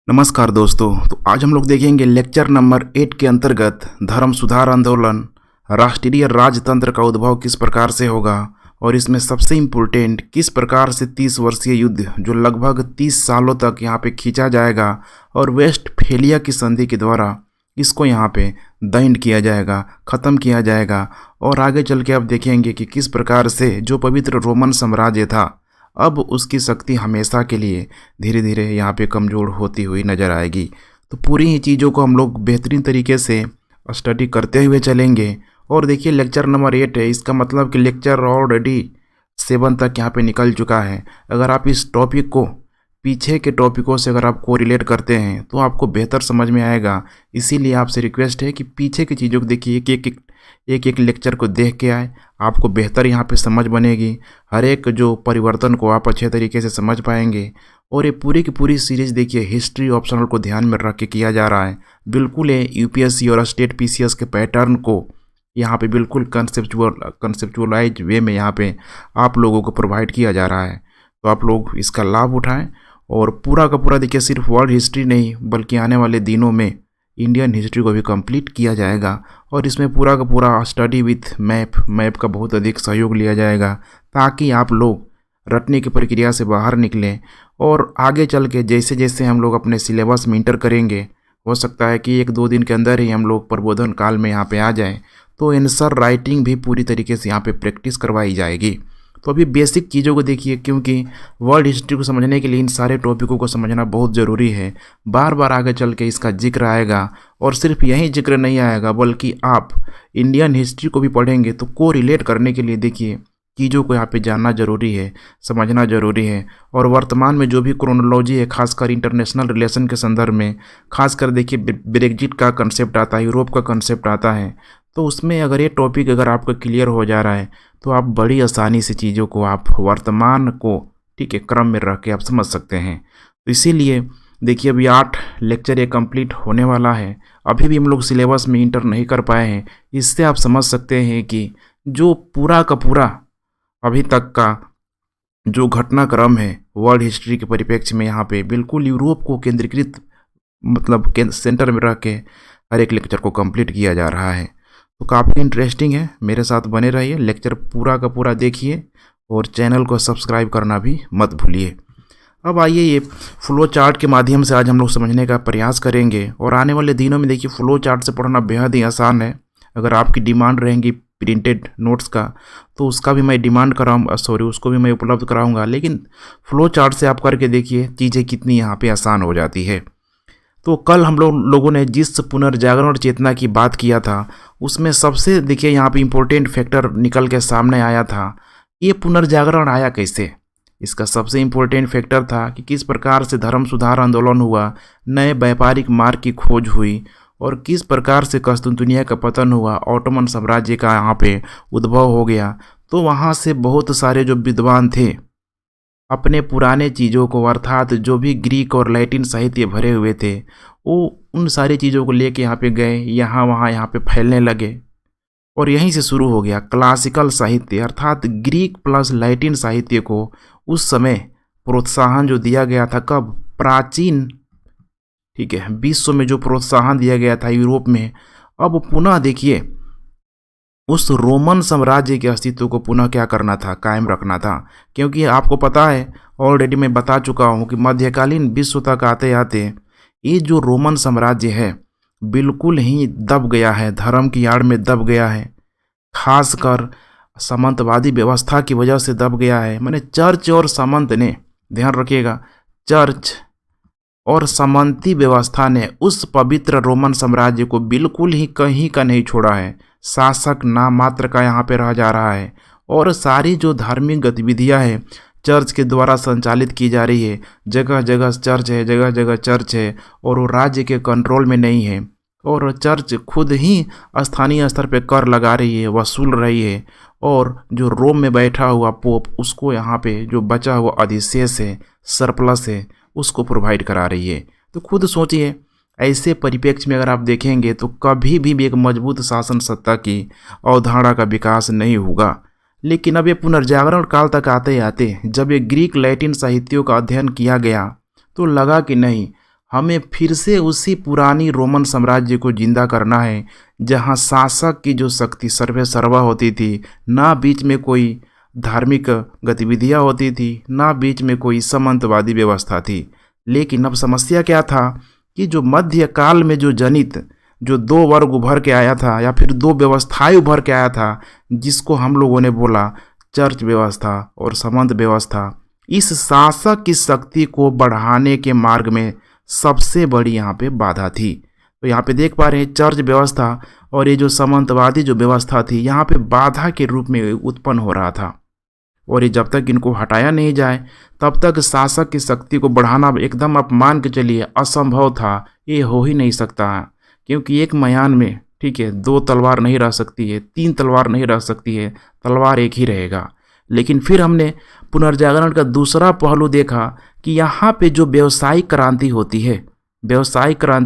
नमस्कार दोस्तों। तो आज हम लोग देखेंगे लेक्चर नंबर 8 के अंतर्गत धर्म सुधार आंदोलन, राष्ट्रीय राजतंत्र का उद्भव किस प्रकार से होगा और इसमें सबसे इम्पोर्टेंट किस प्रकार से 30 वर्षीय युद्ध जो लगभग 30 सालों तक यहाँ पे खींचा जाएगा और वेस्टफेलिया की संधि के द्वारा इसको यहाँ पे दैंड किया जाएगा, ख़त्म किया जाएगा। और आगे चल के अब देखेंगे कि किस प्रकार से जो पवित्र रोमन साम्राज्य था अब उसकी शक्ति हमेशा के लिए धीरे धीरे यहाँ पे कमज़ोर होती हुई नज़र आएगी। तो पूरी ही चीज़ों को हम लोग बेहतरीन तरीके से स्टडी करते हुए चलेंगे। और देखिए लेक्चर नंबर 8 है, इसका मतलब कि लेक्चर ऑलरेडी 7 तक यहाँ पे निकल चुका है। अगर आप इस टॉपिक को पीछे के टॉपिकों से अगर आप कोरिलेट करते हैं तो आपको बेहतर समझ में आएगा। इसीलिए आपसे रिक्वेस्ट है कि पीछे की चीज़ों को देखिए, एक लेक्चर को देख के आए, आपको बेहतर यहाँ पे समझ बनेगी। हर एक जो परिवर्तन को आप अच्छे तरीके से समझ पाएंगे। और ये पूरी की पूरी सीरीज़ देखिए हिस्ट्री ऑप्शनल को ध्यान में रख के किया जा रहा है। बिल्कुल ये यूपीएससी और स्टेट पीसीएस के पैटर्न को यहाँ पे बिल्कुल कंसेप्चुअलाइज वे में यहाँ पे आप लोगों को प्रोवाइड किया जा रहा है। तो आप लोग इसका लाभ उठाएं और पूरा का पूरा देखिए सिर्फ वर्ल्ड हिस्ट्री नहीं बल्कि आने वाले दिनों में इंडियन हिस्ट्री को भी कंप्लीट किया जाएगा। और इसमें पूरा का पूरा स्टडी विथ मैप का बहुत अधिक सहयोग लिया जाएगा ताकि आप लोग रटने की प्रक्रिया से बाहर निकलें। और आगे चल के जैसे जैसे हम लोग अपने सिलेबस में इंटर करेंगे, हो सकता है कि 1-2 दिन के अंदर ही हम लोग प्रबोधन काल में यहाँ पे आ जाएं, तो आंसर राइटिंग भी पूरी तरीके से यहाँ पे प्रैक्टिस करवाई जाएगी। तो अभी बेसिक चीज़ों को देखिए, क्योंकि वर्ल्ड हिस्ट्री को समझने के लिए इन सारे टॉपिकों को समझना बहुत ज़रूरी है। बार बार आगे चल के इसका जिक्र आएगा और सिर्फ यही जिक्र नहीं आएगा बल्कि आप इंडियन हिस्ट्री को भी पढ़ेंगे तो को रिलेट करने के लिए देखिए चीज़ों को यहाँ पे जानना ज़रूरी है, समझना ज़रूरी है। और वर्तमान में जो भी क्रोनोलॉजी है, खासकर इंटरनेशनल रिलेशन के संदर्भ में, खासकर देखिए ब्रेग्जिट का कंसेप्ट आता है, यूरोप का कंसेप्ट आता है, तो उसमें अगर ये टॉपिक अगर आपका क्लियर हो जा रहा है तो आप बड़ी आसानी से चीज़ों को आप वर्तमान को ठीक है क्रम में रख के आप समझ सकते हैं। तो इसीलिए देखिए अभी 8 लेक्चर ये कंप्लीट होने वाला है। अभी भी हम लोग सिलेबस में इंटर नहीं कर पाए हैं। इससे आप समझ सकते हैं कि जो पूरा का पूरा अभी तक का जो घटनाक्रम है वर्ल्ड हिस्ट्री के परिप्रेक्ष्य में यहाँ पे बिल्कुल यूरोप को केंद्रीकृत मतलब सेंटर में रख के हर एक लेक्चर को कंप्लीट किया जा रहा है। तो काफ़ी इंटरेस्टिंग है, मेरे साथ बने रहिए, लेक्चर पूरा का पूरा देखिए और चैनल को सब्सक्राइब करना भी मत भूलिए। अब आइए ये फ्लो चार्ट के माध्यम से आज हम लोग समझने का प्रयास करेंगे। और आने वाले दिनों में देखिए फ्लो चार्ट से पढ़ना बेहद ही आसान है। अगर आपकी डिमांड रहेंगी प्रिंटेड नोट्स का तो उसका भी मैं डिमांड उसको भी मैं उपलब्ध कराऊंगा। लेकिन फ्लो चार्ट से आप करके देखिए चीज़ें कितनी यहाँ पे आसान हो जाती है। तो कल हम लोगों ने जिस पुनर्जागरण और चेतना की बात किया था उसमें सबसे देखिए यहाँ पे इम्पोर्टेंट फैक्टर निकल के सामने आया था। ये पुनर्जागरण आया कैसे? इसका सबसे इम्पोर्टेंट फैक्टर था कि किस प्रकार से धर्म सुधार आंदोलन हुआ, नए व्यापारिक मार्ग की खोज हुई और किस प्रकार से कस्तूनतुनिया का पतन हुआ, ऑटोमन साम्राज्य का यहाँ पे उद्भव हो गया। तो वहाँ से बहुत सारे जो विद्वान थे अपने पुराने चीज़ों को अर्थात जो भी ग्रीक और लैटिन साहित्य भरे हुए थे वो उन सारी चीज़ों को लेके यहाँ पे गए, यहाँ पे फैलने लगे। और यहीं से शुरू हो गया क्लासिकल साहित्य अर्थात ग्रीक प्लस लैटिन साहित्य को उस समय प्रोत्साहन जो दिया गया था। कब? प्राचीन ठीक है विश्व में जो प्रोत्साहन दिया गया था यूरोप में, अब पुनः देखिए उस रोमन साम्राज्य के अस्तित्व को पुनः क्या करना था, कायम रखना था। क्योंकि आपको पता है ऑलरेडी मैं बता चुका हूँ कि मध्यकालीन विश्व तक आते आते ये जो रोमन साम्राज्य है बिल्कुल ही दब गया है, धर्म की आड़ में दब गया है, खासकर सामंतवादी व्यवस्था की वजह से दब गया है। मैंने चर्च और सामंत ने, ध्यान रखिएगा, चर्च और सामंती व्यवस्था ने उस पवित्र रोमन साम्राज्य को बिल्कुल ही कहीं का नहीं छोड़ा है। शासक नाम मात्र का यहाँ पे रह जा रहा है और सारी जो धार्मिक गतिविधियाँ हैं चर्च के द्वारा संचालित की जा रही है। जगह जगह चर्च है, जगह जगह चर्च है और वो राज्य के कंट्रोल में नहीं है। और चर्च खुद ही स्थानीय स्तर पे कर लगा रही है, वसूल रही है। और जो रोम में बैठा हुआ पोप उसको यहाँ पे जो बचा हुआ अधिशेष है, सरप्लस है, उसको प्रोवाइड करा रही है। तो खुद सोचिए ऐसे परिप्रेक्ष्य में अगर आप देखेंगे तो कभी भी एक मजबूत शासन सत्ता की अवधारणा का विकास नहीं होगा। लेकिन अब ये पुनर्जागरण काल तक आते आते जब ये ग्रीक लैटिन साहित्यों का अध्ययन किया गया तो लगा कि नहीं, हमें फिर से उसी पुरानी रोमन साम्राज्य को जिंदा करना है, जहां शासक की जो शक्ति सर्वे सर्वा होती थी, ना बीच में कोई धार्मिक गतिविधियां होती थी, ना बीच में कोई सामंतवादी व्यवस्था थी। लेकिन अब समस्या क्या था कि जो मध्य काल में जो दो वर्ग उभर के आया था, या फिर दो व्यवस्थाएं उभर के आया था, जिसको हम लोगों ने बोला चर्च व्यवस्था और सामंत व्यवस्था, इस शासक की शक्ति को बढ़ाने के मार्ग में सबसे बड़ी यहाँ पे बाधा थी। तो यहाँ पे देख पा रहे हैं चर्च व्यवस्था और ये जो सामंतवादी जो व्यवस्था थी, यहाँ पे बाधा के रूप में उत्पन्न हो रहा था। और ये जब तक इनको हटाया नहीं जाए तब तक शासक की शक्ति को बढ़ाना एकदम आप मान के चलिए असंभव था। ये हो ही नहीं सकता, क्योंकि एक मयान में, ठीक है, दो तलवार नहीं रह सकती है, तीन तलवार नहीं रह सकती है, तलवार एक ही रहेगा। लेकिन फिर हमने पुनर्जागरण का दूसरा पहलू देखा कि यहाँ पे जो व्यावसायिक क्रांति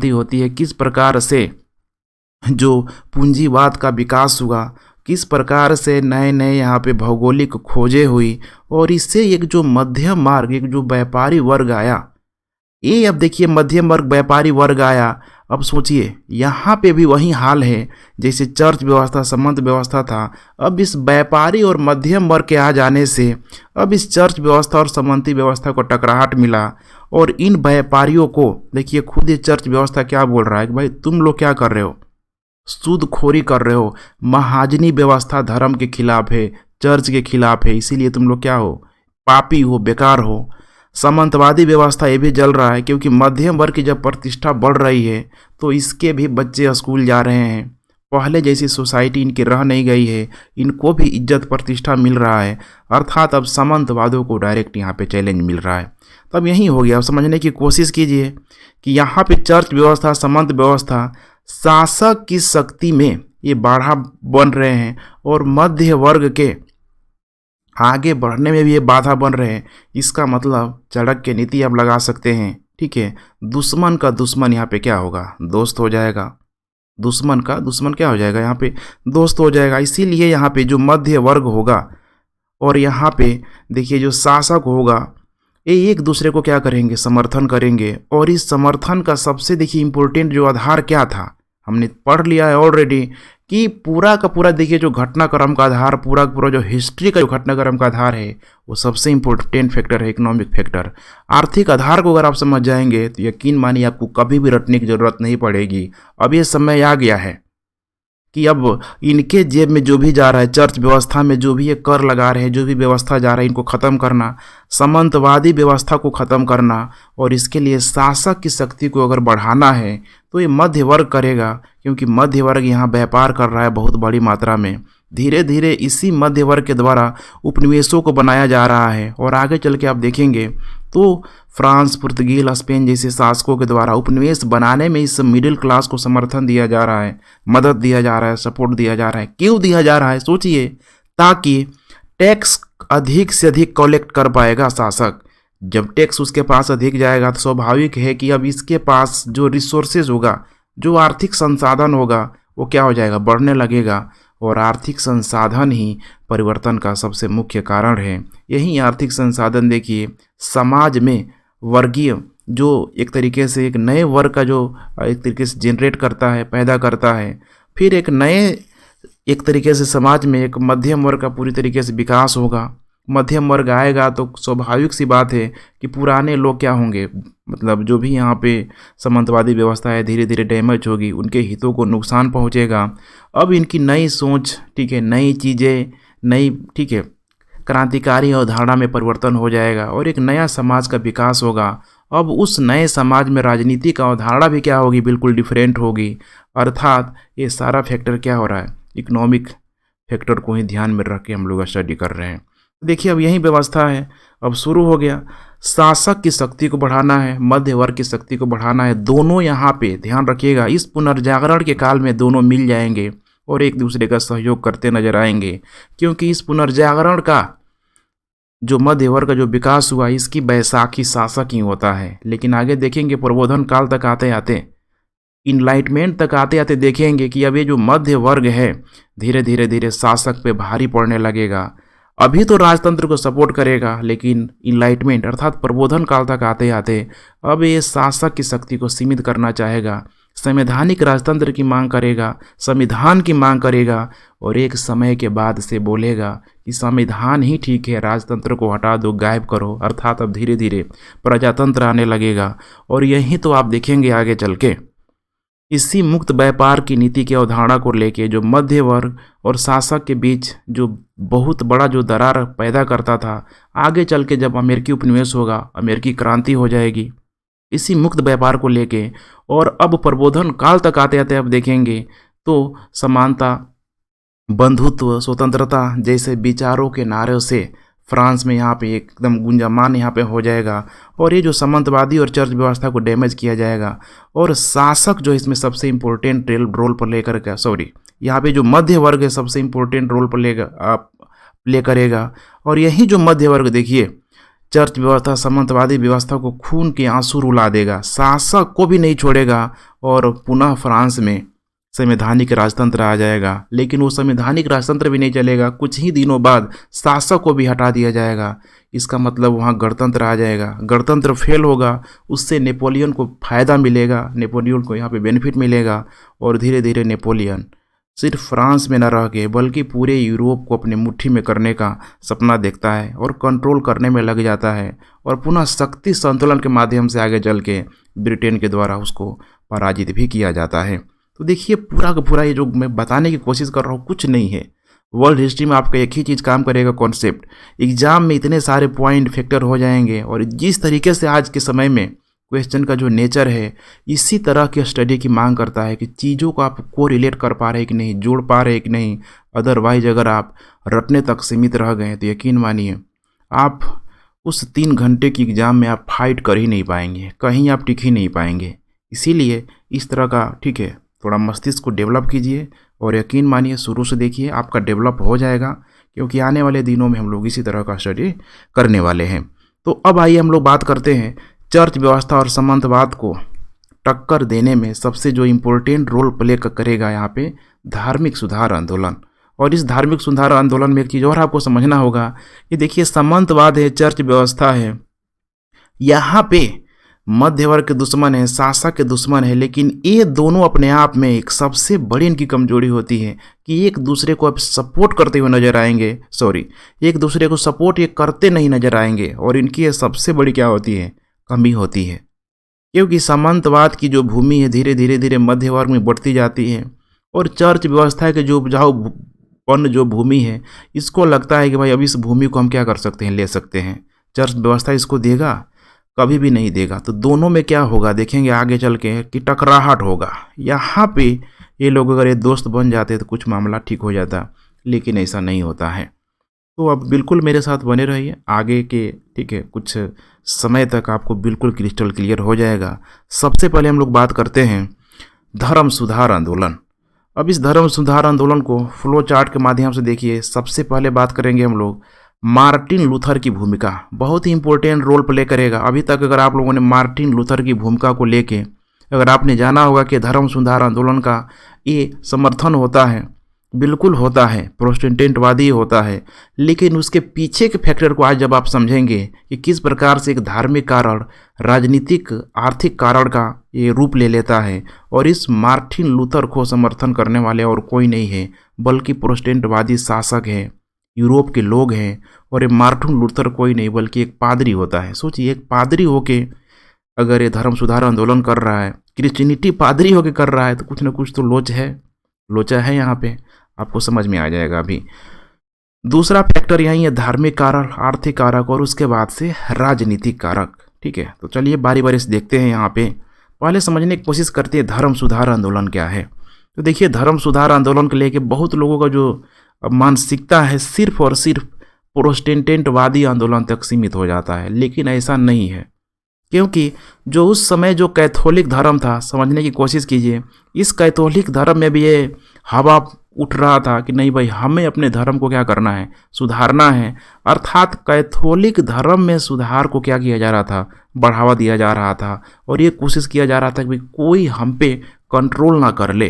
होती है, किस प्रकार से जो पूंजीवाद का विकास हुआ, किस प्रकार से नए नए यहाँ पे भौगोलिक खोजें हुई, और इससे एक जो मध्यम मार्ग, एक जो व्यापारी वर्ग आया, ये अब देखिए मध्यम वर्ग व्यापारी वर्ग आया। अब सोचिए यहाँ पे भी वही हाल है जैसे चर्च व्यवस्था सामंत व्यवस्था था। अब इस व्यापारी और मध्यम वर्ग के आ जाने से अब इस चर्च व्यवस्था और सामंती व्यवस्था को टकराहट मिला, और इन व्यापारियों को देखिए खुद ये चर्च व्यवस्था क्या बोल रहा है कि भाई तुम लोग क्या कर रहे हो, सूदखोरी कर रहे हो, महाजनी व्यवस्था धर्म के खिलाफ है, चर्च के खिलाफ है, इसीलिए तुम लोग क्या हो, पापी हो, बेकार हो। सामंतवादी व्यवस्था ये भी जल रहा है, क्योंकि मध्यम वर्ग की जब प्रतिष्ठा बढ़ रही है तो इसके भी बच्चे स्कूल जा रहे हैं, पहले जैसी सोसाइटी इनकी रह नहीं गई है, इनको भी इज्जत प्रतिष्ठा मिल रहा है, अर्थात अब सामंतवादियों को डायरेक्ट यहाँ पे चैलेंज मिल रहा है। तब यही हो गया। अब समझने की कोशिश कीजिए कि यहाँ पे चर्च व्यवस्था सामंत व्यवस्था शासक की शक्ति में ये बाधा बन रहे हैं, और मध्य वर्ग के आगे बढ़ने में भी ये बाधा बन रहे हैं। इसका मतलब चाणक्य नीति आप लगा सकते हैं, ठीक है, दुश्मन का दुश्मन यहाँ पे क्या होगा, दोस्त हो जाएगा। दुश्मन का दुश्मन क्या हो जाएगा, यहाँ पे दोस्त हो जाएगा। इसीलिए यहाँ पे जो मध्य वर्ग होगा और यहाँ पे देखिए जो शासक होगा, ये एक दूसरे को क्या करेंगे, समर्थन करेंगे। और इस समर्थन का सबसे देखिए इम्पोर्टेंट जो आधार क्या था, हमने पढ़ लिया है ऑलरेडी कि पूरा का पूरा देखिए जो घटनाक्रम का आधार, पूरा का पूरा जो हिस्ट्री का जो घटनाक्रम का आधार है, वो सबसे इम्पोर्टेंट फैक्टर है इकोनॉमिक फैक्टर। आर्थिक आधार को अगर आप समझ जाएंगे तो यकीन मानिए आपको कभी भी रटने की जरूरत नहीं पड़ेगी। अब ये समय आ गया है कि अब इनके जेब में जो भी जा रहा है, चर्च व्यवस्था में जो भी ये कर लगा रहे हैं, जो भी व्यवस्था जा रहा है, इनको ख़त्म करना, सामंतवादी व्यवस्था को ख़त्म करना, और इसके लिए शासक की शक्ति को अगर बढ़ाना है तो ये मध्य वर्ग करेगा, क्योंकि मध्य वर्ग यहाँ व्यापार कर रहा है बहुत बड़ी मात्रा में। धीरे धीरे इसी मध्य वर्ग के द्वारा उपनिवेशों को बनाया जा रहा है, और आगे चल के आप देखेंगे तो फ्रांस, पुर्तगाल, स्पेन जैसे शासकों के द्वारा उपनिवेश बनाने में इस मिडिल क्लास को समर्थन दिया जा रहा है, मदद दिया जा रहा है, सपोर्ट दिया जा रहा है। क्यों दिया जा रहा है, सोचिए, ताकि टैक्स अधिक से अधिक कलेक्ट कर पाएगा शासक। जब टैक्स उसके पास अधिक जाएगा तो स्वाभाविक है कि अब इसके पास जो रिसोर्सेज होगा, जो आर्थिक संसाधन होगा, वो क्या हो जाएगा, बढ़ने लगेगा। और आर्थिक संसाधन ही परिवर्तन का सबसे मुख्य कारण है। यही आर्थिक संसाधन देखिए समाज में वर्गीय जो एक तरीके से एक नए वर्ग का जो एक तरीके से जनरेट करता है, पैदा करता है, फिर एक तरीके से समाज में एक मध्यम वर्ग का पूरी तरीके से विकास होगा। मध्यम वर्ग आएगा तो स्वाभाविक सी बात है कि पुराने लोग क्या होंगे, मतलब जो भी यहाँ पे सामंतवादी व्यवस्था है धीरे धीरे डैमेज होगी, उनके हितों को नुकसान पहुँचेगा। अब इनकी नई सोच, ठीक है, नई चीज़ें, नई, ठीक है, क्रांतिकारी अवधारणा में परिवर्तन हो जाएगा और एक नया समाज का विकास होगा। अब उस नए समाज में राजनीति का अवधारणा भी क्या होगी, बिल्कुल डिफरेंट होगी। अर्थात ये सारा फैक्टर क्या हो रहा है, इकोनॉमिक फैक्टर को ही ध्यान में रख के हम लोग स्टडी कर रहे हैं। देखिए अब यही व्यवस्था है, अब शुरू हो गया। शासक की शक्ति को बढ़ाना है, मध्य वर्ग की शक्ति को बढ़ाना है। दोनों यहाँ पे ध्यान रखिएगा, इस पुनर्जागरण के काल में दोनों मिल जाएंगे और एक दूसरे का सहयोग करते नजर आएंगे, क्योंकि इस पुनर्जागरण का जो मध्य वर्ग का जो विकास हुआ, इसकी बैसाखी शासक ही होता है। लेकिन आगे देखेंगे प्रबोधन काल तक आते आते, इनलाइटमेंट तक आते आते देखेंगे कि अब ये जो मध्य वर्ग है धीरे धीरे धीरे शासक पे भारी पड़ने लगेगा। अभी तो राजतंत्र को सपोर्ट करेगा, लेकिन इनलाइटमेंट अर्थात प्रबोधन काल तक आते आते अब ये शासक की शक्ति को सीमित करना चाहेगा, संवैधानिक राजतंत्र की मांग करेगा, संविधान की मांग करेगा और एक समय के बाद से बोलेगा कि संविधान ही ठीक है, राजतंत्र को हटा दो, गायब करो। अर्थात अब धीरे धीरे प्रजातंत्र आने लगेगा। और यही तो आप देखेंगे आगे चल के, इसी मुक्त व्यापार की नीति की अवधारणा को लेके जो मध्य वर्ग और शासक के बीच जो बहुत बड़ा जो दरार पैदा करता था, आगे चल के जब अमेरिकी उपनिवेश होगा, अमेरिकी क्रांति हो जाएगी इसी मुक्त व्यापार को लेके। और अब प्रबोधन काल तक आते आते अब देखेंगे तो समानता, बंधुत्व, स्वतंत्रता जैसे विचारों के नारों से फ्रांस में यहाँ पे एकदम गुंजायमान यहाँ पे हो जाएगा। और ये जो सामंतवादी और चर्च व्यवस्था को डैमेज किया जाएगा। और शासक जो इसमें सबसे इम्पोर्टेंट रोल पर लेकर के यहाँ पे जो मध्य वर्ग है सबसे इम्पोर्टेंट रोल पर प्ले करेगा। और यही जो मध्य वर्ग देखिए, चर्च व्यवस्था, सामंतवादी व्यवस्था को खून के आंसू रुला देगा, शासक को भी नहीं छोड़ेगा और पुनः फ्रांस में संवैधानिक राजतंत्र आ जाएगा। लेकिन वो संवैधानिक राजतंत्र भी नहीं चलेगा, कुछ ही दिनों बाद शासक को भी हटा दिया जाएगा। इसका मतलब वहाँ गणतंत्र आ जाएगा। गणतंत्र फेल होगा, उससे नेपोलियन को फ़ायदा मिलेगा, नेपोलियन को यहाँ पे बेनिफिट मिलेगा। और धीरे धीरे नेपोलियन सिर्फ फ्रांस में न रह के बल्कि पूरे यूरोप को अपने मुट्ठी में करने का सपना देखता है और कंट्रोल करने में लग जाता है। और पुनः शक्ति संतुलन के माध्यम से आगे चल के ब्रिटेन के द्वारा उसको पराजित भी किया जाता है। तो देखिए पूरा का पूरा ये जो मैं बताने की कोशिश कर रहा हूँ कुछ नहीं है। वर्ल्ड हिस्ट्री में आपका एक ही चीज़ काम करेगा, कॉन्सेप्ट। एग्जाम में इतने सारे पॉइंट फैक्टर हो जाएंगे और जिस तरीके से आज के समय में क्वेश्चन का जो नेचर है इसी तरह की स्टडी की मांग करता है कि चीज़ों को आप को रिलेट कर पा रहे हैं कि नहीं, जोड़ पा रहे हैं कि नहीं। अदरवाइज अगर आप रटने तक सीमित रह गए तो यकीन मानिए आप उस 3 घंटे की एग्ज़ाम में आप फाइट कर ही नहीं पाएंगे, कहीं आप टिक ही नहीं पाएंगे। इसीलिए इस तरह का ठीक है, थोड़ा मस्तिष्क को डेवलप कीजिए और यकीन मानिए शुरू से देखिए आपका डेवलप हो जाएगा, क्योंकि आने वाले दिनों में हम लोग इसी तरह का स्टडी करने वाले हैं। तो अब आइए हम लोग बात करते हैं चर्च व्यवस्था और सामंतवाद को टक्कर देने में सबसे जो इम्पोर्टेंट रोल प्ले करेगा यहाँ पे धार्मिक सुधार आंदोलन। और इस धार्मिक सुधार आंदोलन में एक चीज़ और आपको समझना होगा कि देखिए सामंतवाद है, चर्च व्यवस्था है, यहाँ पे मध्य वर्ग के दुश्मन है, शासक के दुश्मन है। लेकिन ये दोनों अपने आप में एक सबसे बड़ी इनकी कमजोरी होती है कि एक दूसरे को अब सपोर्ट करते हुए नजर आएंगे, एक दूसरे को सपोर्ट ये करते नहीं नजर आएंगे। और इनकी ये सबसे बड़ी क्या होती है, कमी होती है। क्योंकि सामंतवाद की जो भूमि है धीरे धीरे मध्य वर्ग में बढ़ती जाती है और चर्च व्यवस्था के जो उपजाऊपन जो भूमि है इसको लगता है कि भाई अब इस भूमि को हम क्या कर सकते हैं, ले सकते हैं। चर्च व्यवस्था इसको देगा, कभी भी नहीं देगा। तो दोनों में क्या होगा देखेंगे आगे चल के कि टकराहट होगा। यहाँ पे ये लोग अगर ये दोस्त बन जाते तो कुछ मामला ठीक हो जाता, लेकिन ऐसा नहीं होता है। तो अब बिल्कुल मेरे साथ बने रहिए आगे के, ठीक है, कुछ समय तक आपको बिल्कुल क्रिस्टल क्लियर हो जाएगा। सबसे पहले हम लोग बात करते हैं धर्म सुधार आंदोलन। अब इस धर्म सुधार आंदोलन को फ्लो चार्ट के माध्यम से देखिए। सबसे पहले बात करेंगे हम लोग मार्टिन लूथर की भूमिका, बहुत ही इंपॉर्टेंट रोल प्ले करेगा। अभी तक अगर आप लोगों ने मार्टिन लूथर की भूमिका को लेके अगर आपने जाना होगा कि धर्म सुधार आंदोलन का ये समर्थन होता है, बिल्कुल होता है, प्रोटेस्टेंटवादी होता है। लेकिन उसके पीछे के फैक्टर को आज जब आप समझेंगे कि किस प्रकार से एक धार्मिक कारण राजनीतिक आर्थिक कारण का ये रूप ले लेता है। और इस मार्टिन लूथर को समर्थन करने वाले और कोई नहीं है बल्कि प्रोटेस्टेंटवादी शासक है, यूरोप के लोग हैं। और ये मार्टिन लूथर कोई नहीं बल्कि एक पादरी होता है। सोचिए एक पादरी होके अगर ये धर्म सुधार आंदोलन कर रहा है, क्रिश्चियनिटी पादरी होके कर रहा है, तो कुछ ना कुछ तो लोचा है यहाँ पे, आपको समझ में आ जाएगा अभी। दूसरा फैक्टर यही है धार्मिक कारक, आर्थिक कारक और उसके बाद से राजनीतिक कारक। ठीक है, तो चलिए बारी बारी से देखते हैं। यहाँ पे पहले समझने की कोशिश करते हैं धर्म सुधार आंदोलन क्या है। तो देखिए धर्म सुधार आंदोलन को लेके बहुत लोगों का जो मानसिकता है सिर्फ और सिर्फ प्रोटेस्टेंटवादी आंदोलन तक सीमित हो जाता है, लेकिन ऐसा नहीं है। क्योंकि जो उस समय जो कैथोलिक धर्म था, समझने की कोशिश कीजिए, इस कैथोलिक धर्म में भी ये हवा उठ रहा था कि नहीं भाई हमें अपने धर्म को क्या करना है, सुधारना है। अर्थात कैथोलिक धर्म में सुधार को क्या किया जा रहा था, बढ़ावा दिया जा रहा था। और ये कोशिश किया जा रहा था कि कोई हम पे कंट्रोल ना कर ले।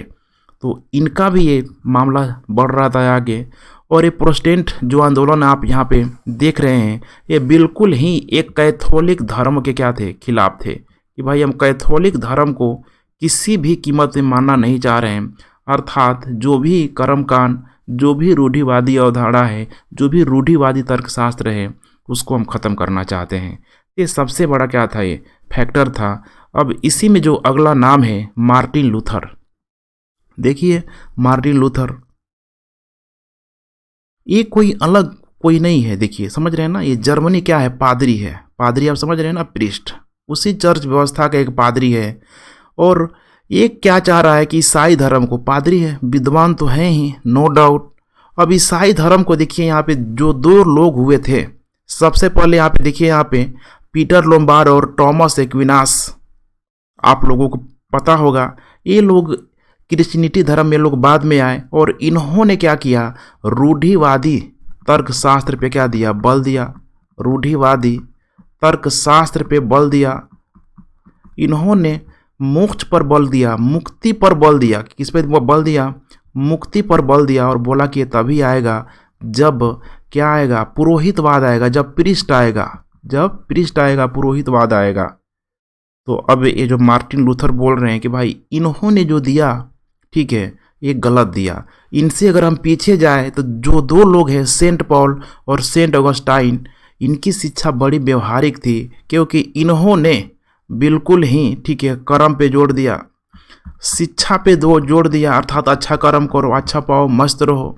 तो इनका भी ये मामला बढ़ रहा था आगे। और ये प्रोटेस्टेंट जो आंदोलन आप यहाँ पे देख रहे हैं, ये बिल्कुल ही एक कैथोलिक धर्म के क्या थे, खिलाफ थे कि भाई हम कैथोलिक धर्म को किसी भी कीमत में मानना नहीं चाह रहे हैं। अर्थात जो भी कर्मकांड, जो भी रूढ़िवादी अवधारणा है, जो भी रूढ़िवादी तर्कशास्त्र है, उसको हम ख़त्म करना चाहते हैं। ये सबसे बड़ा क्या था, ये फैक्टर था। अब इसी में जो अगला नाम है मार्टिन लूथर। देखिए मार्टिन लूथर ये कोई अलग कोई नहीं है, देखिए समझ रहे हैं ना, ये जर्मनी क्या है, पादरी है। पादरी आप समझ रहे हैं ना, प्रीस्ट, उसी चर्च व्यवस्था का एक पादरी है। और ये क्या चाह रहा है कि ईसाई धर्म को, पादरी है, विद्वान तो है ही नो डाउट। अब ईसाई धर्म को देखिए यहाँ पे जो दो लोग हुए थे, सबसे पहले यहाँ पे देखिए, यहाँ पे पीटर लोम्बार्ड और टॉमस एक्विनास, आप लोगों को पता होगा। ये लोग क्रिश्चियनिटी धर्म में लोग बाद में आए और इन्होंने क्या किया, रूढ़िवादी तर्कशास्त्र पे क्या दिया, बल दिया। रूढ़िवादी तर्कशास्त्र पे बल दिया। इन्होंने मोक्ष पर बल दिया, मुक्ति पर बल दिया। किस पे बल दिया, मुक्ति पर बल दिया। और बोला कि ये तभी आएगा जब क्या आएगा, पुरोहितवाद आएगा, जब प्रीस्ट आएगा, जब प्रीस्ट आएगा पुरोहितवाद आएगा। तो अब ये जो मार्टिन लूथर बोल रहे हैं कि भाई इन्होंने जो दिया, ठीक है, ये गलत दिया। इनसे अगर हम पीछे जाए तो जो दो लोग हैं, सेंट पॉल और सेंट ऑगस्टाइन, इनकी शिक्षा बड़ी व्यवहारिक थी, क्योंकि इन्होंने बिल्कुल ही, ठीक है, कर्म पे जोड़ दिया, शिक्षा पे दो जोड़ दिया। अर्थात अच्छा कर्म करो, अच्छा पाओ, मस्त रहो,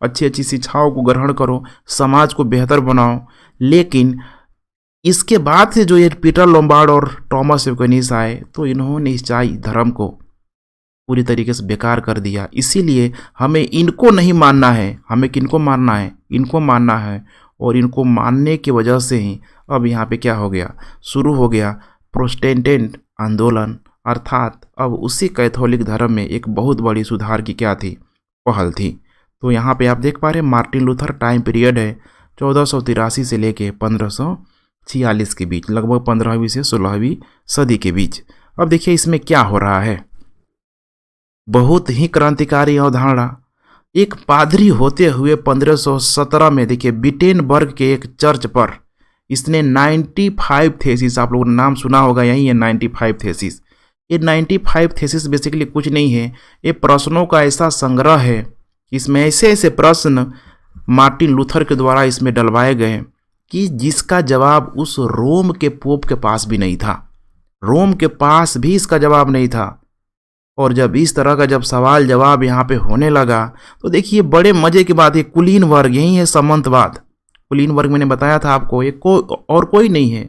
अच्छी अच्छी शिक्षाओं को ग्रहण करो, समाज को बेहतर बनाओ। लेकिन इसके बाद से जो ये पीटर लोम्बार्ड और टॉमस एक्विनास आए, तो इन्होंने ईसाई धर्म को पूरी तरीके से बेकार कर दिया। इसीलिए हमें इनको नहीं मानना है, हमें किनको मानना है, इनको मानना है। और इनको मानने की वजह से ही अब यहाँ पे क्या हो गया, शुरू हो गया प्रोटेस्टेंट आंदोलन। अर्थात अब उसी कैथोलिक धर्म में एक बहुत बड़ी सुधार की क्या थी, पहल थी। तो यहाँ पे आप देख पा रहे हैं मार्टिन लूथर टाइम पीरियड है 1483 से लेके 1546 के बीच, लगभग 15वीं से 16वीं सदी के बीच। अब देखिए इसमें क्या हो रहा है, बहुत ही क्रांतिकारी अवधारणा। एक पादरी होते हुए 1517 में देखिए विटेनबर्ग के एक चर्च पर इसने 95 थेसिस, आप लोगों ने नाम सुना होगा, यही है 95 थेसिस। ये 95 थेसिस बेसिकली कुछ नहीं है, ये प्रश्नों का ऐसा संग्रह है। इसमें ऐसे ऐसे प्रश्न मार्टिन लूथर के द्वारा इसमें डलवाए गए कि जिसका जवाब उस रोम के पोप के पास भी नहीं था, रोम के पास भी इसका जवाब नहीं था। और जब इस तरह का जब सवाल जवाब यहाँ पे होने लगा, तो देखिए बड़े मजे की बात है, कुलीन वर्ग, यही है सामंतवाद। कुलीन वर्ग मैंने बताया था आपको, ये और कोई नहीं है,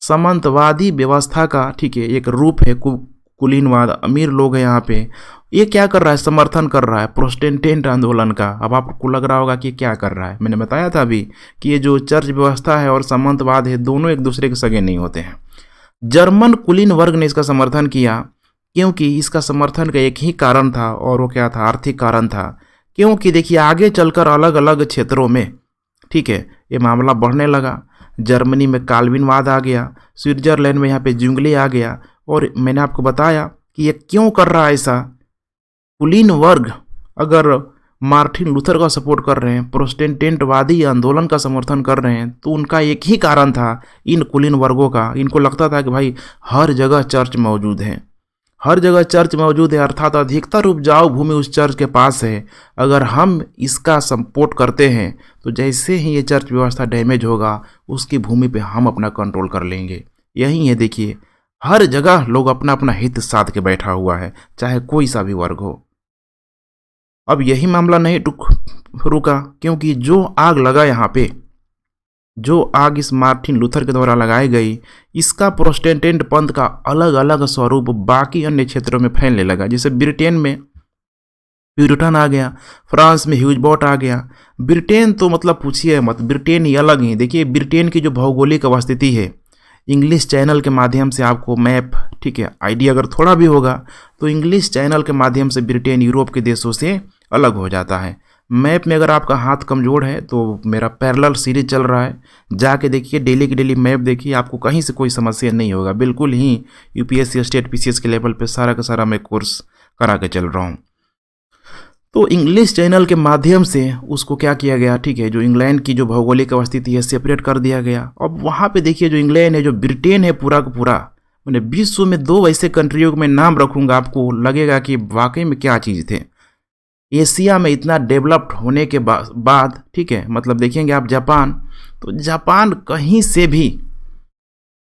सामंतवादी व्यवस्था का, ठीक है, एक रूप है कुलीनवाद। अमीर लोग हैं यहाँ पे, ये क्या कर रहा है, समर्थन कर रहा है प्रोटेस्टेंट आंदोलन का। अब आपको लग रहा होगा कि क्या कर रहा है, मैंने बताया था अभी कि ये जो चर्च व्यवस्था है और सामंतवाद है, दोनों एक दूसरे के सगे नहीं होते हैं। जर्मन कुलीन वर्ग ने इसका समर्थन किया, क्योंकि इसका समर्थन का एक ही कारण था, और वो क्या था, आर्थिक कारण था। क्योंकि देखिए आगे चलकर अलग अलग क्षेत्रों में, ठीक है, ये मामला बढ़ने लगा। जर्मनी में काल्विनवाद आ गया, स्विट्जरलैंड में यहाँ पे जुंगले आ गया। और मैंने आपको बताया कि ये क्यों कर रहा है ऐसा। कुलीन वर्ग अगर मार्टिन लूथर का सपोर्ट कर रहे हैं, प्रोटेस्टेंटवादी आंदोलन का समर्थन कर रहे हैं, तो उनका एक ही कारण था, इन कुलीन वर्गों का। इनको लगता था कि भाई हर जगह चर्च मौजूद है, हर जगह चर्च मौजूद है, अर्थात अधिकतर उपजाऊ भूमि उस चर्च के पास है। अगर हम इसका सपोर्ट करते हैं तो जैसे ही ये चर्च व्यवस्था डैमेज होगा, उसकी भूमि पे हम अपना कंट्रोल कर लेंगे। यही है, देखिए हर जगह लोग अपना अपना हित साध के बैठा हुआ है, चाहे कोई सा भी वर्ग हो। अब यही मामला नहीं रुका, क्योंकि जो आग लगा यहाँ पे, जो आग इस मार्टिन लूथर के द्वारा लगाई गई, इसका प्रोटेस्टेंट पंथ का अलग अलग स्वरूप बाकी अन्य क्षेत्रों में फैलने लगा। जैसे ब्रिटेन में प्यूरिटन आ गया, फ्रांस में ह्यूजबॉट आ गया। ब्रिटेन तो मतलब पूछिए मत, ब्रिटेन ही अलग ही। देखिए ब्रिटेन की जो भौगोलिक अवस्थिति है, इंग्लिश चैनल के माध्यम से आपको मैप, ठीक है, आइडिया अगर थोड़ा भी होगा तो इंग्लिश चैनल के माध्यम से ब्रिटेन यूरोप के देशों से अलग हो जाता है। मैप में अगर आपका हाथ कमज़ोर है तो मेरा पैरेलल सीरीज चल रहा है, जाके देखिए, डेली की डेली मैप देखिए, आपको कहीं से कोई समस्या नहीं होगा। बिल्कुल ही यूपीएससी स्टेट पीसीएस के लेवल पे सारा का सारा मैं कोर्स करा के चल रहा हूँ। तो इंग्लिश चैनल के माध्यम से उसको क्या किया गया, ठीक है, जो इंग्लैंड की जो भौगोलिक अवस्थिति है सेपरेट कर दिया गया। अब वहाँ पे देखिए जो इंग्लैंड है, जो ब्रिटेन है, पूरा का पूरा, मैंने विश्व में 2 ऐसे कंट्रियों को मैं नाम रखूँगा, आपको लगेगा कि वाकई में क्या चीज़ थे। एशिया में इतना डेवलप्ड होने के बाद, ठीक है, मतलब देखेंगे आप जापान, तो जापान कहीं से भी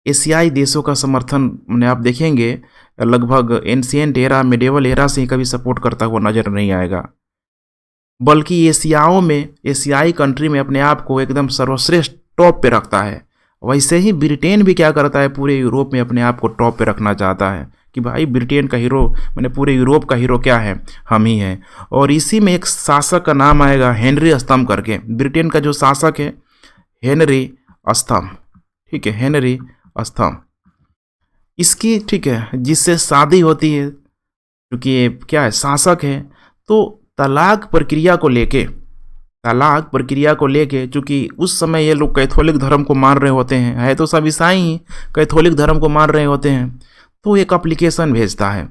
एशियाई देशों का समर्थन मैंने आप देखेंगे लगभग एंशिएंट एरा, मिडेवल एरा से ही कभी सपोर्ट करता हुआ नजर नहीं आएगा, बल्कि एशियाई कंट्री में अपने आप को एकदम सर्वश्रेष्ठ टॉप पे रखता है। वैसे ही ब्रिटेन भी क्या करता है, पूरे यूरोप में अपने आप को टॉप पे रखना चाहता है कि भाई ब्रिटेन का हीरो, मैंने पूरे यूरोप का हीरो क्या है, हम ही हैं। और इसी में एक शासक का नाम आएगा हेनरी अष्टम करके। ब्रिटेन का जो शासक है हेनरी अष्टम, ठीक है, हेनरी अष्टम, इसकी, ठीक है, जिससे शादी होती है, क्योंकि ये क्या है, शासक है। तो तलाक प्रक्रिया को लेके चूंकि उस समय ये लोग कैथोलिक धर्म को मान रहे होते हैं, है तो सब ईसाई ही कैथोलिक धर्म को मान रहे होते हैं, तो एक एप्लीकेशन भेजता है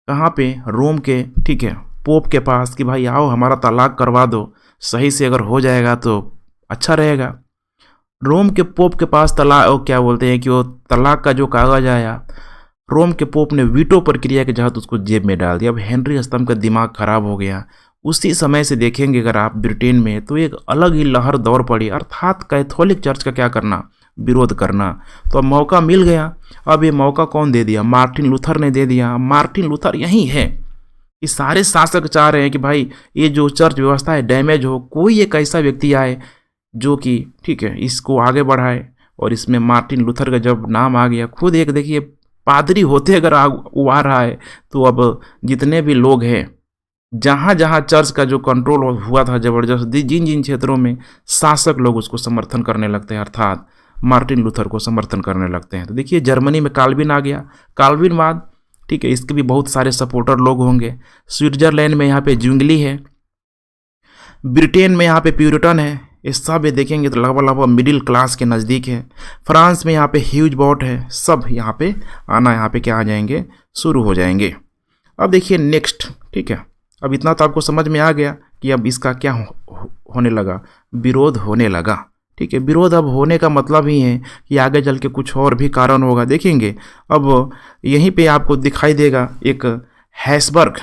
कहाँ पे, रोम के, ठीक है, पोप के पास कि भाई आओ हमारा तलाक करवा दो, सही से अगर हो जाएगा तो अच्छा रहेगा। रोम के पोप के पास तलाक, क्या बोलते हैं कि वो तलाक का जो कागज आया, रोम के पोप ने वीटो प्रक्रिया के तहत उसको जेब में डाल दिया। अब हेनरी अष्टम का दिमाग खराब हो गया। उसी समय से देखेंगे अगर आप ब्रिटेन में, तो एक अलग ही लहर दौड़ पड़ी, अर्थात कैथोलिक चर्च का क्या करना, विरोध करना। तो अब मौका मिल गया। अब ये मौका कौन दे दिया, मार्टिन लूथर ने दे दिया। मार्टिन लूथर यही है कि सारे शासक चाह रहे हैं कि भाई ये जो चर्च व्यवस्था है डैमेज हो, कोई एक ऐसा व्यक्ति आए जो कि, ठीक है, इसको आगे बढ़ाए। और इसमें मार्टिन लूथर का जब नाम आ गया, खुद एक देखिए पादरी होते अगर वो आ रहा है, तो अब जितने भी लोग हैं, जहाँ जहाँ चर्च का जो कंट्रोल हुआ था जबरदस्त, जिन जिन क्षेत्रों में शासक लोग उसको समर्थन करने लगते हैं, अर्थात मार्टिन लूथर को समर्थन करने लगते हैं। तो देखिए जर्मनी में काल्विन आ गया, काल्विनवाद, ठीक है, इसके भी बहुत सारे सपोर्टर लोग होंगे। स्विट्जरलैंड में यहाँ पे जुंगली है, ब्रिटेन में यहाँ पे प्यूरिटन है, ये सब ये देखेंगे तो लगभग मिडिल क्लास के नज़दीक है। फ्रांस में यहाँ पे ह्यूज बॉट है, सब यहाँ पे आना, यहाँ पे क्या आ जाएंगे, शुरू हो जाएंगे। अब देखिए नेक्स्ट, ठीक है, अब इतना तो आपको समझ में आ गया कि अब इसका क्या होने लगा, विरोध होने लगा, ठीक है। विरोध अब होने का मतलब ही है कि आगे चल के कुछ और भी कारण होगा, देखेंगे। अब यहीं पे आपको दिखाई देगा एक हैसबर्ग,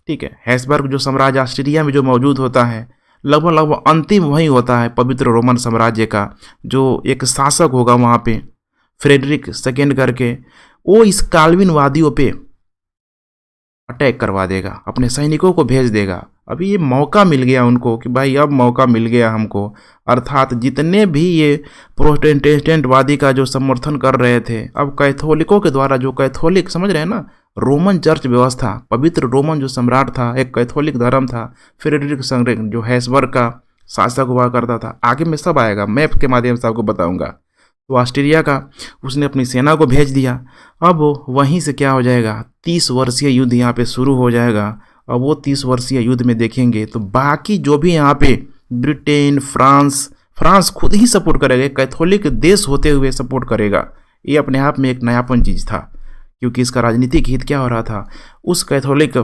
ठीक है, हैसबर्ग जो साम्राज्य ऑस्ट्रिया में जो मौजूद होता है, लगभग अंतिम वही होता है पवित्र रोमन साम्राज्य का। जो एक शासक होगा वहाँ पे फ्रेडरिक सेकेंड करके, वो इस काल्विनवादियों पे अटैक करवा देगा, अपने सैनिकों को भेज देगा। अभी ये मौका मिल गया उनको कि भाई अब मौका मिल गया हमको, अर्थात जितने भी ये प्रोटेस्टेंटवादी का जो समर्थन कर रहे थे, अब कैथोलिकों के द्वारा, जो कैथोलिक समझ रहे हैं ना, रोमन चर्च व्यवस्था, पवित्र रोमन जो सम्राट था, एक कैथोलिक धर्म था, फ्रेडरिक सेकेंड जो हैसबर्ग का शासक हुआ करता था। आगे में सब आएगा, मैप के माध्यम से आपको बताऊंगा। तो ऑस्ट्रिया का उसने अपनी सेना को भेज दिया। अब वहीं से क्या हो जाएगा, 30 वर्षीय युद्ध यहाँ पे शुरू हो जाएगा। अब वो 30 वर्षीय युद्ध में देखेंगे तो बाकी जो भी यहाँ पे ब्रिटेन, फ्रांस खुद ही सपोर्ट करेगा, कैथोलिक देश होते हुए सपोर्ट करेगा। ये अपने आप में एक नयापन चीज़ था, क्योंकि इसका राजनीतिक हित क्या हो रहा था, उस कैथोलिक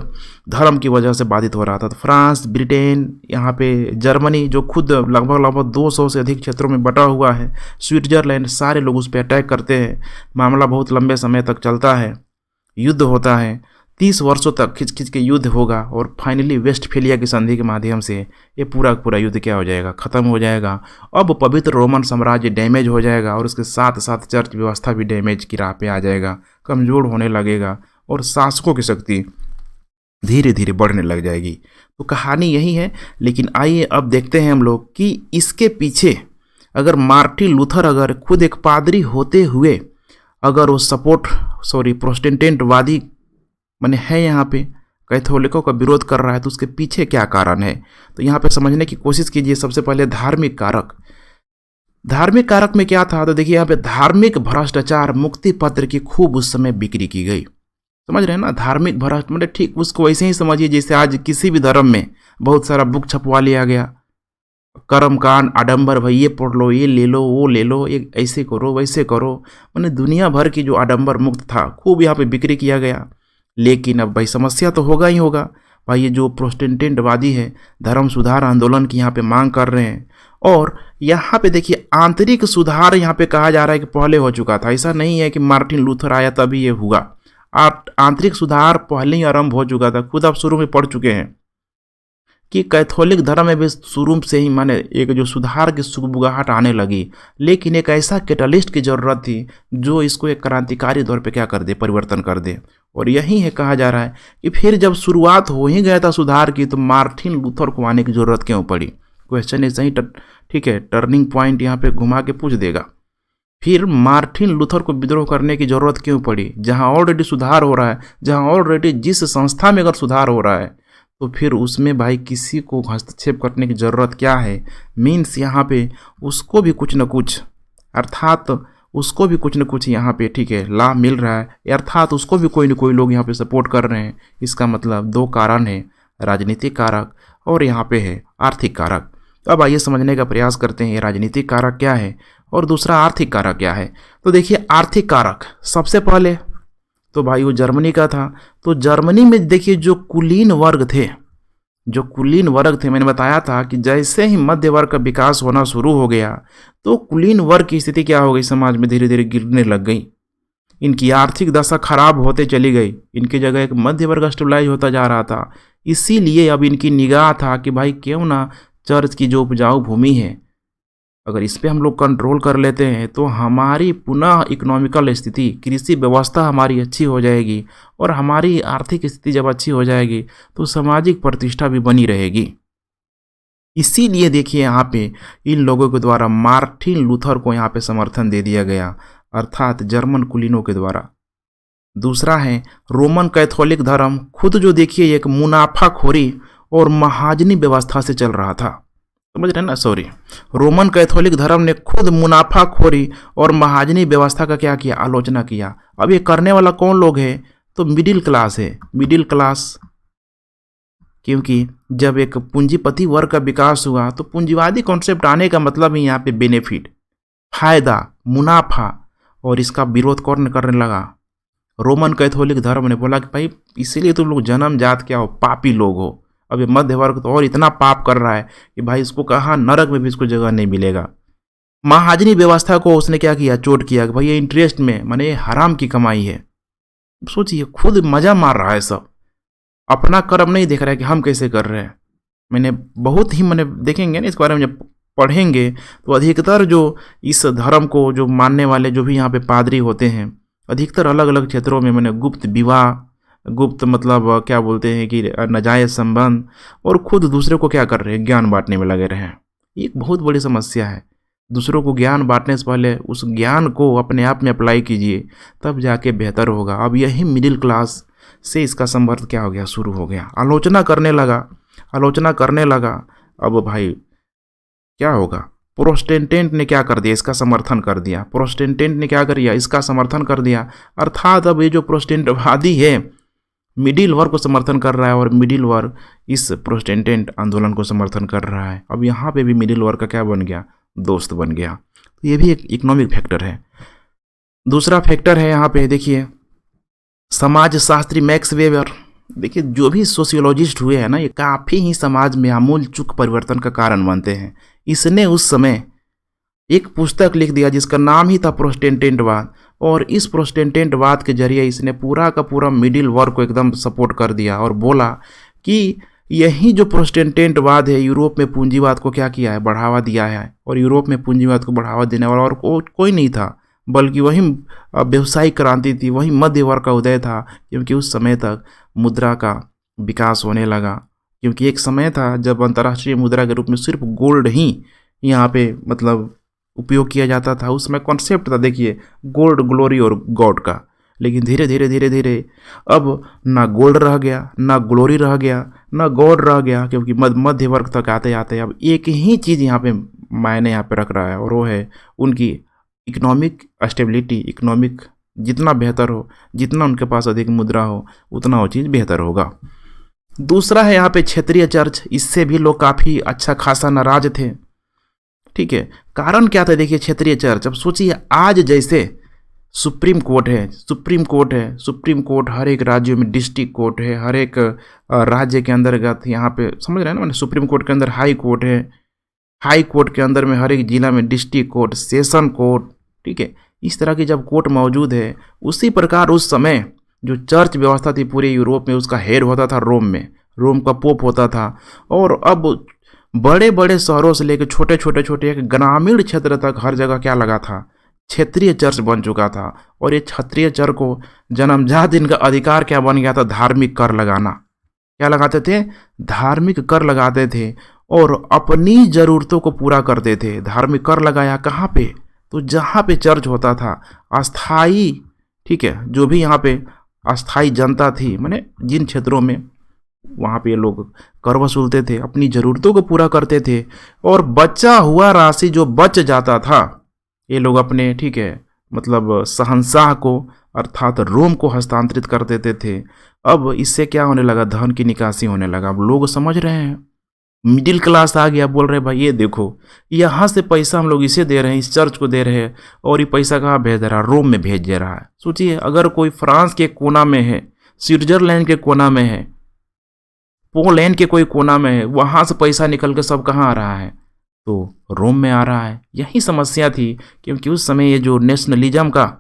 धर्म की वजह से बाधित हो रहा था। तो फ्रांस, ब्रिटेन, यहाँ पे जर्मनी जो खुद लगभग 200 से अधिक क्षेत्रों में बटा हुआ है, स्विट्जरलैंड, सारे लोग उस पर अटैक करते हैं। मामला बहुत लंबे समय तक चलता है, युद्ध होता है, 30 वर्षों तक खिंच खिंच के युद्ध होगा। और फाइनली वेस्टफेलिया की संधि के माध्यम से ये पूरा युद्ध क्या हो जाएगा, ख़त्म हो जाएगा। अब पवित्र रोमन साम्राज्य डैमेज हो जाएगा और उसके साथ साथ चर्च व्यवस्था भी डैमेज की राह पे आ जाएगा, कमज़ोर होने लगेगा और शासकों की शक्ति धीरे धीरे बढ़ने लग जाएगी। तो कहानी यही है। लेकिन आइए अब देखते हैं हम लोग कि इसके पीछे अगर मार्टिन लूथर अगर खुद एक पादरी होते हुए अगर वो प्रोटेस्टेंटवादी माने है, यहाँ पे कैथोलिकों का विरोध कर रहा है, तो उसके पीछे क्या कारण है, तो यहाँ पे समझने की कोशिश कीजिए। सबसे पहले धार्मिक कारक में क्या था, तो देखिए यहाँ पे धार्मिक भ्रष्टाचार मुक्ति पत्र की खूब उस समय बिक्री की गई। समझ रहे हैं ना, धार्मिक भ्रष्ट मतलब ठीक उसको वैसे ही समझिए जैसे आज किसी भी धर्म में बहुत सारा बुक छपवा लिया गया, कर्मकांड, आडंबर, भाई ये पढ़ लो, ये ले लो, वो ले लो, ये ऐसे करो वैसे करो, मैंने दुनिया भर की जो आडंबर मुक्त था खूब यहाँ पे बिक्री किया गया। लेकिन अब भाई समस्या तो होगा ही होगा, भाई ये जो प्रोटेस्टेंटवादी है धर्म सुधार आंदोलन की यहाँ पे मांग कर रहे हैं। और यहाँ पे देखिए आंतरिक सुधार यहाँ पे कहा जा रहा है कि पहले हो चुका था, ऐसा नहीं है कि मार्टिन लूथर आया तभी ये हुआ। आंतरिक सुधार पहले ही आरंभ हो चुका था। खुद आप शुरू में पढ़ चुके हैं कि कैथोलिक धर्म में भी शुरू से ही माने एक जो सुधार की सुगबुगाहट आने लगी, लेकिन एक ऐसा कैटलिस्ट की ज़रूरत थी जो इसको एक क्रांतिकारी तौर पे क्या कर दे, परिवर्तन कर दे। और यही है कहा जा रहा है कि फिर जब शुरुआत हो ही गया था सुधार की, तो मार्टिन लूथर को आने की ज़रूरत क्यों पड़ी। क्वेश्चन ऐसा ही ठीक है, टर्निंग पॉइंट यहाँ पे घुमा के पूछ देगा। फिर मार्टिन लूथर को विद्रोह करने की ज़रूरत क्यों पड़ी, जहाँ ऑलरेडी सुधार हो रहा है, जहाँ ऑलरेडी जिस संस्था में अगर सुधार हो रहा है तो फिर उसमें भाई किसी को हस्तक्षेप करने की ज़रूरत क्या है। मीन्स यहाँ पे उसको भी कुछ न कुछ, अर्थात उसको भी कुछ न कुछ यहाँ पे ठीक है लाभ मिल रहा है, अर्थात उसको भी कोई न कोई लोग यहाँ पे सपोर्ट कर रहे हैं। इसका मतलब दो कारण है, राजनीतिक कारक और यहाँ पे है आर्थिक कारक। अब आइए समझने का प्रयास करते हैं ये राजनीतिक कारक क्या है और दूसरा आर्थिक कारक क्या है। तो देखिए आर्थिक कारक सबसे पहले तो भाई वो जर्मनी का था। तो जर्मनी में देखिए जो कुलीन वर्ग थे, मैंने बताया था कि जैसे ही मध्य वर्ग का विकास होना शुरू हो गया तो कुलीन वर्ग की स्थिति क्या हो गई, समाज में धीरे धीरे गिरने लग गई। इनकी आर्थिक दशा खराब होते चली गई, इनकी जगह एक मध्य वर्ग स्टेबलाइज होता जा रहा था। इसीलिए अब इनकी निगाह था कि भाई क्यों ना चर्च की जो उपजाऊ भूमि है, अगर इस पर हम लोग कंट्रोल कर लेते हैं तो हमारी पुनः इकोनॉमिकल स्थिति, कृषि व्यवस्था हमारी अच्छी हो जाएगी, और हमारी आर्थिक स्थिति जब अच्छी हो जाएगी तो सामाजिक प्रतिष्ठा भी बनी रहेगी। इसीलिए देखिए यहाँ पे इन लोगों के द्वारा मार्टिन लूथर को यहाँ पे समर्थन दे दिया गया, अर्थात जर्मन कुलीनों के द्वारा। दूसरा है रोमन कैथोलिक धर्म, खुद जो देखिए एक मुनाफाखोरी और महाजनी व्यवस्था से चल रहा था, समझ रहे ना, सॉरी, रोमन कैथोलिक धर्म ने खुद मुनाफाखोरी और महाजनी व्यवस्था का क्या किया, आलोचना किया। अब ये करने वाला कौन लोग है, तो मिडिल क्लास है, मिडिल क्लास। क्योंकि जब एक पूंजीपति वर्ग का विकास हुआ तो पूंजीवादी कॉन्सेप्ट आने का मतलब ही यहाँ पे बेनिफिट, फायदा, मुनाफा, और इसका विरोध कौन करने लगा, रोमन कैथोलिक धर्म ने बोला कि भाई इसीलिए तुम लोग जन्म जात क्या हो, पापी लोग हो। अब ये मध्य वर्ग तो और इतना पाप कर रहा है कि भाई इसको कहाँ नरक में भी इसको जगह नहीं मिलेगा। महाजनी व्यवस्था को उसने क्या किया, चोट किया कि भाई ये इंटरेस्ट में, माने ये हराम की कमाई है। सोचिए खुद मजा मार रहा है, सब अपना कर्म नहीं देख रहा है कि हम कैसे कर रहे हैं। मैंने बहुत ही मैंने देखेंगे ना इस बारे में, जब पढ़ेंगे तो अधिकतर जो इस धर्म को जो मानने वाले जो भी यहाँ पे पादरी होते हैं, अधिकतर अलग अलग क्षेत्रों में मैंने गुप्त विवाह, गुप्त मतलब क्या बोलते हैं कि नाजायज संबंध, और खुद दूसरे को क्या कर रहे हैं, ज्ञान बांटने में लगे रहे हैं। एक बहुत बड़ी समस्या है। दूसरों को ज्ञान बांटने से पहले उस ज्ञान को अपने आप में अप्लाई कीजिए, तब जाके बेहतर होगा। अब यही मिडिल क्लास से इसका संपर्क क्या हो गया, शुरू हो गया, आलोचना करने लगा। अब भाई क्या होगा, प्रोटेस्टेंट ने क्या कर दिया, इसका समर्थन कर दिया। प्रोटेस्टेंट ने क्या कर दिया, इसका समर्थन कर दिया। अर्थात अब ये जो प्रोटेस्टेंटवादी है मिडिल वर्ग को समर्थन कर रहा है, और मिडिल वर्ग इस प्रोटेस्टेंट आंदोलन को समर्थन कर रहा है। अब यहाँ पे भी मिडिल वर्ग का क्या बन गया, दोस्त बन गया। तो ये भी एक इकोनॉमिक फैक्टर है। दूसरा फैक्टर है यहाँ पे देखिए समाज शास्त्री मैक्स वेबर। देखिए जो भी सोशियोलॉजिस्ट हुए हैं ना, ये काफ़ी ही समाज में आमूल चूक परिवर्तन का कारण बनते हैं। इसने उस समय एक पुस्तक लिख दिया जिसका नाम ही था प्रोटेस्टेंटवाद, और इस प्रोटेस्टेंटवाद के जरिए इसने पूरा का पूरा मिडिल वर्ग को एकदम सपोर्ट कर दिया, और बोला कि यही जो प्रोटेस्टेंटवाद है यूरोप में पूंजीवाद को क्या किया है, बढ़ावा दिया है। और यूरोप में पूंजीवाद को बढ़ावा देने वाला और कोई नहीं था, बल्कि वही व्यवसायिक क्रांति थी, वही मध्य वर्ग का उदय था। क्योंकि उस समय तक मुद्रा का विकास होने लगा, क्योंकि एक समय था जब अंतर्राष्ट्रीय मुद्रा के रूप में सिर्फ गोल्ड ही यहाँ पे मतलब उपयोग किया जाता था। उसमें कॉन्सेप्ट था देखिए गोल्ड, ग्लोरी और गॉड का। लेकिन धीरे धीरे अब ना गोल्ड रह गया, ना ग्लोरी रह गया, ना गॉड रह गया, क्योंकि मध्य वर्ग तक आते आते अब एक ही चीज़ यहाँ पे मायने यहाँ पे रख रहा है, और वो है उनकी इकोनॉमिक स्टेबिलिटी। इकोनॉमिक जितना बेहतर हो, जितना उनके पास अधिक मुद्रा हो, उतना वो चीज़ बेहतर होगा। दूसरा है यहाँ पे क्षेत्रीय चर्च। इससे भी लोग काफ़ी अच्छा खासा नाराज थे, ठीक है। कारण क्या था, देखिए क्षेत्रीय चर्च। अब सोचिए आज जैसे सुप्रीम कोर्ट हर एक राज्यों में डिस्ट्रिक्ट कोर्ट है, हर एक राज्य के अंतर्गत यहाँ पे समझ रहे हैं ना, मैंने सुप्रीम कोर्ट के अंदर हाई कोर्ट है, हाई कोर्ट के अंदर में हर एक जिला में डिस्ट्रिक्ट कोर्ट, सेशन कोर्ट, ठीक है। इस तरह की जब कोर्ट मौजूद है, उसी प्रकार उस समय जो चर्च व्यवस्था थी पूरे यूरोप में, उसका हेड होता था रोम में, रोम का पोप होता था। और अब बड़े बड़े शहरों से लेकर छोटे छोटे एक ग्रामीण क्षेत्र तक हर जगह क्या लगा था, क्षेत्रीय चर्च बन चुका था। और ये क्षेत्रीय चर्च को जन्मजात इनका अधिकार क्या बन गया था, धार्मिक कर लगाना। क्या लगाते थे, धार्मिक कर लगाते थे और अपनी ज़रूरतों को पूरा करते थे। धार्मिक कर लगाया कहाँ पे, तो जहाँ पे चर्च होता था अस्थाई, ठीक है, जो भी यहाँ पे अस्थाई जनता थी, माने जिन क्षेत्रों में, वहाँ पे ये लोग कर वसूलते थे, अपनी ज़रूरतों को पूरा करते थे। और बचा हुआ राशि जो बच जाता था, ये लोग अपने, ठीक है, मतलब शहंशाह को अर्थात रोम को हस्तांतरित कर देते थे। अब इससे क्या होने लगा, धन की निकासी होने लगा। अब लोग समझ रहे हैं, मिडिल क्लास आ गया, बोल रहे भाई ये देखो, यहाँ से पैसा हम लोग इसे दे रहे हैं, इस चर्च को दे रहे हैं, और ये पैसा कहाँ भेज दे रहा है, रोम में भेज दे रहा है। सोचिए, अगर कोई फ्रांस के कोना में है, स्विट्जरलैंड के कोना में है, पोलैंड के कोई कोना में है, वहाँ से पैसा निकल के सब कहाँ आ रहा है, तो रोम में आ रहा है। यही समस्या थी, क्योंकि उस समय ये जो नेशनलिज्म का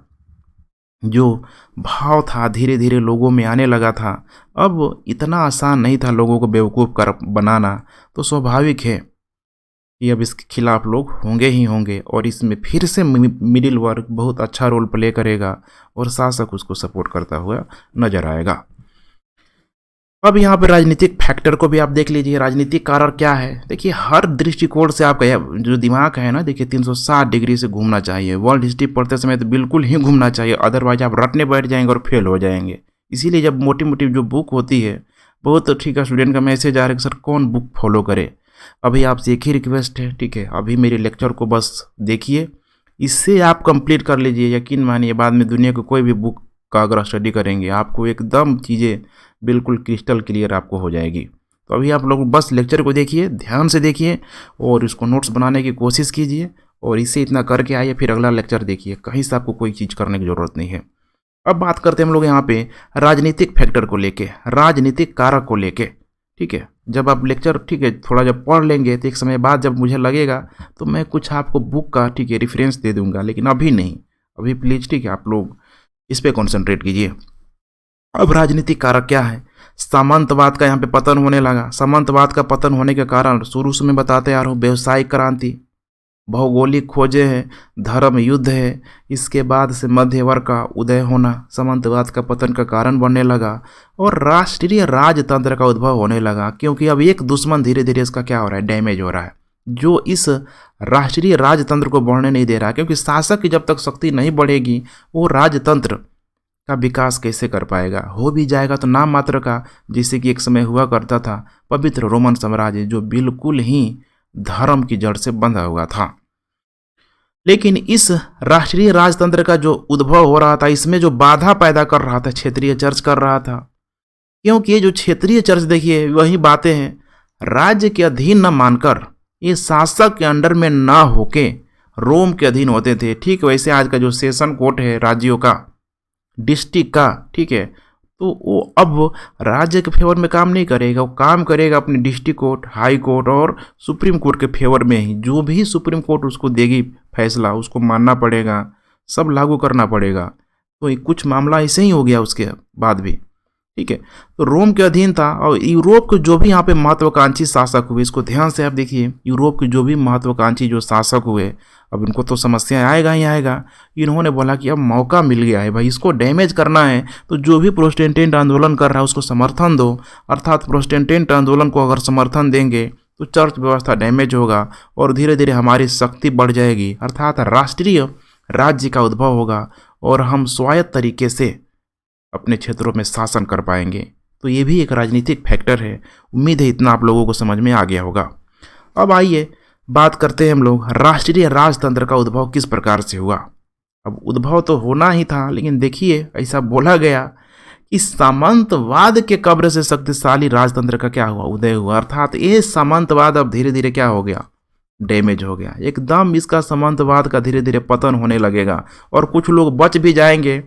जो भाव था धीरे धीरे लोगों में आने लगा था। अब इतना आसान नहीं था लोगों को बेवकूफ़ कर बनाना, तो स्वाभाविक है कि अब इसके खिलाफ लोग होंगे ही होंगे। और इसमें फिर से मिडिल वर्ग बहुत अच्छा रोल प्ले करेगा और शासक उसको सपोर्ट करता हुआ नजर आएगा। अब यहाँ पे राजनीतिक फैक्टर को भी आप देख लीजिए, राजनीतिक कारक क्या है। देखिए, हर दृष्टिकोण से आपका जो दिमाग है ना, देखिए 360 डिग्री से घूमना चाहिए। वर्ल्ड हिस्ट्री पढ़ते समय तो बिल्कुल ही घूमना चाहिए, अदरवाइज आप रटने बैठ जाएंगे और फेल हो जाएंगे। इसीलिए जब मोटी मोटी जो बुक होती है, बहुत ठीक है, स्टूडेंट का मैसेज आ रहा है कि सर कौन बुक फॉलो करे। अभी आपसे एक ही रिक्वेस्ट है, ठीक है, अभी मेरे लेक्चर को बस देखिए, इससे आप कंप्लीट कर लीजिए। यकीन मानिए, बाद में दुनिया को कोई भी बुक का अगर स्टडी करेंगे, आपको एकदम चीज़ें बिल्कुल क्रिस्टल क्लियर आपको हो जाएगी। तो अभी आप लोग बस लेक्चर को देखिए, ध्यान से देखिए और इसको नोट्स बनाने की कोशिश कीजिए, और इसे इतना करके आइए, फिर अगला लेक्चर देखिए। कहीं से आपको कोई चीज़ करने की ज़रूरत नहीं है। अब बात करते हैं हम लोग यहाँ पे राजनीतिक फैक्टर को लेके, राजनीतिक कारक को लेके, ठीक है। जब आप लेक्चर, ठीक है, थोड़ा जब पढ़ लेंगे तो एक समय बाद जब मुझे लगेगा तो मैं कुछ आपको बुक का, ठीक है, रेफरेंस दे दूंगा, लेकिन अभी नहीं। अभी प्लीज़, ठीक है, आप लोग इस पर कॉन्सेंट्रेट कीजिए। अब राजनीतिक कारक क्या है, सामंतवाद का यहाँ पे पतन होने लगा। सामंतवाद का पतन होने के कारण शुरू से मैं बताते आ रहा हूँ, व्यवसायिक क्रांति, भौगोलिक खोजें हैं, धर्म युद्ध है, इसके बाद से मध्य वर्ग का उदय होना सामंतवाद का पतन का कारण बनने लगा, और राष्ट्रीय राजतंत्र का उद्भव होने लगा। क्योंकि अब एक दुश्मन धीरे धीरे इसका क्या हो रहा है, डैमेज हो रहा है, जो इस राष्ट्रीय राजतंत्र को बढ़ने नहीं दे रहा। क्योंकि शासक की जब तक शक्ति नहीं बढ़ेगी, वो राजतंत्र का विकास कैसे कर पाएगा। हो भी जाएगा तो नाम मात्र का, जिससे कि एक समय हुआ करता था पवित्र रोमन साम्राज्य, जो बिल्कुल ही धर्म की जड़ से बंधा हुआ था। लेकिन इस राष्ट्रीय राजतंत्र का जो उद्भव हो रहा था, इसमें जो बाधा पैदा कर रहा था, क्षेत्रीय चर्च कर रहा था। क्योंकि ये जो क्षेत्रीय चर्च, देखिए वही बातें हैं, राज्य के अधीन न मानकर, ये शासक के अंडर में ना होके रोम के अधीन होते थे। ठीक वैसे आज का जो सेशन कोर्ट है राज्यों का, डिस्ट्रिक्ट का, ठीक है, तो वो अब राज्य के फेवर में काम नहीं करेगा, वो काम करेगा अपने डिस्ट्रिक्ट कोर्ट, हाई कोर्ट और सुप्रीम कोर्ट के फेवर में ही। जो भी सुप्रीम कोर्ट उसको देगी फैसला, उसको मानना पड़ेगा, सब लागू करना पड़ेगा। तो कुछ मामला ऐसे ही हो गया उसके बाद भी, ठीक है। तो रोम के अधीन था। और यूरोप के जो भी यहाँ पे महत्वाकांक्षी शासक हुए, इसको ध्यान से आप देखिए, यूरोप के जो भी महत्वाकांक्षी जो शासक हुए, अब इनको तो समस्या आएगा ही आएगा। इन्होंने बोला कि अब मौका मिल गया है भाई, इसको डैमेज करना है, तो जो भी प्रोटेस्टेंट आंदोलन कर रहा है उसको समर्थन दो। अर्थात प्रोटेस्टेंट आंदोलन को अगर समर्थन देंगे तो चर्च व्यवस्था डैमेज होगा और धीरे धीरे हमारी शक्ति बढ़ जाएगी, अर्थात राष्ट्रीय राज्य का उद्भव होगा और हम स्वायत्त तरीके से अपने क्षेत्रों में शासन कर पाएंगे। तो ये भी एक राजनीतिक फैक्टर है। उम्मीद है इतना आप लोगों को समझ में आ गया होगा। अब आइए बात करते हैं हम लोग राष्ट्रीय राजतंत्र का उद्भव किस प्रकार से हुआ। अब उद्भव तो होना ही था, लेकिन देखिए ऐसा बोला गया कि सामंतवाद के कब्र से शक्तिशाली राजतंत्र का क्या हुआ, उदय हुआ। अर्थात ये सामंतवाद अब धीरे धीरे क्या हो गया, डैमेज हो गया, एकदम इसका सामंतवाद का धीरे धीरे पतन होने लगेगा और कुछ लोग बच भी जाएंगे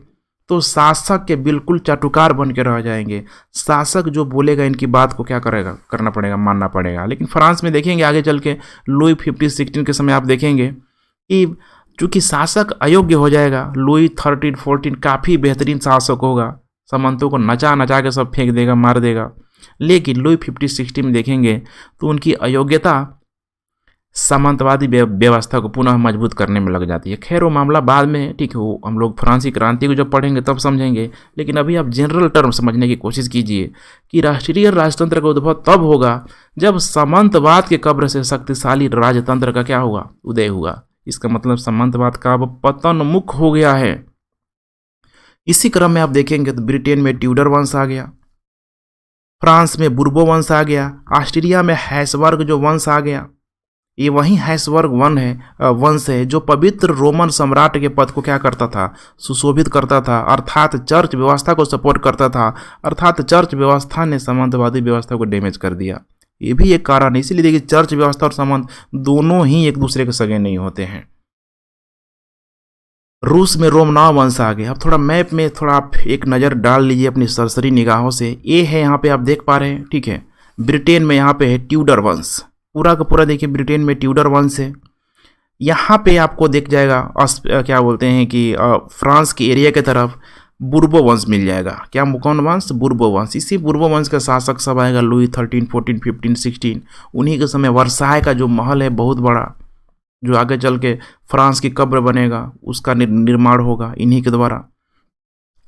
तो शासक के बिल्कुल चाटुकार बन के रह जाएंगे। शासक जो बोलेगा इनकी बात को क्या करेगा, करना पड़ेगा, मानना पड़ेगा। लेकिन फ्रांस में देखेंगे आगे चल के लुई 15-16 के समय आप देखेंगे कि चूंकि शासक अयोग्य हो जाएगा, लुई 13-14 काफ़ी बेहतरीन शासक होगा, सामंतों को नचा नचा के सब फेंक देगा, मार देगा। लेकिन लुई 15-16 में देखेंगे तो उनकी अयोग्यता सामंतवादी व्यवस्था को पुनः मजबूत करने में लग जाती है। खैर वो मामला बाद में है, ठीक है, वो हम लोग फ्रांसीसी क्रांति को जब पढ़ेंगे तब समझेंगे। लेकिन अभी आप जनरल टर्म समझने की कोशिश कीजिए कि राष्ट्रीय राजतंत्र का उद्भव तब होगा जब सामंतवाद के कब्र से शक्तिशाली राजतंत्र का क्या हुआ, उदय हुआ। इसका मतलब सामंतवाद का अब पतनमुख हो गया है। इसी क्रम में आप देखेंगे तो ब्रिटेन में ट्यूडर वंश आ गया, फ्रांस में बुर्बो वंश आ गया, ऑस्ट्रिया में हैसबर्ग जो वंश आ गया। ये वही हैसबर्ग वंश है जो पवित्र रोमन सम्राट के पद को क्या करता था, सुशोभित करता था, अर्थात चर्च व्यवस्था को सपोर्ट करता था। अर्थात चर्च व्यवस्था ने सामंतवादी व्यवस्था को डैमेज कर दिया। ये भी एक कारण है। इसीलिए देखिए चर्च व्यवस्था और सामंत दोनों ही एक दूसरे के सगे नहीं होते हैं। रूस में रोमनाव वंश आ गए। अब थोड़ा मैप में थोड़ा आप एक नज़र डाल लीजिए अपनी सरसरी निगाहों से। ये है यहाँ पे आप देख पा रहे हैं, ठीक है। ब्रिटेन में यहाँ पे है ट्यूडर वंश, पूरा का पूरा देखिए ब्रिटेन में ट्यूडर वंश है। यहाँ पे आपको दिख जाएगा क्या बोलते हैं कि फ्रांस के एरिया की तरफ बुर्बो वंश मिल जाएगा। क्या कौन वंश? बुर्बो वंश। इसी बुर्बो वंश का शासक सब आएगा लुई 13, 14, 15, 16। उन्हीं के समय वर्साय का जो महल है बहुत बड़ा, जो आगे चल के फ्रांस की कब्र बनेगा, उसका निर्माण होगा इन्हीं के द्वारा।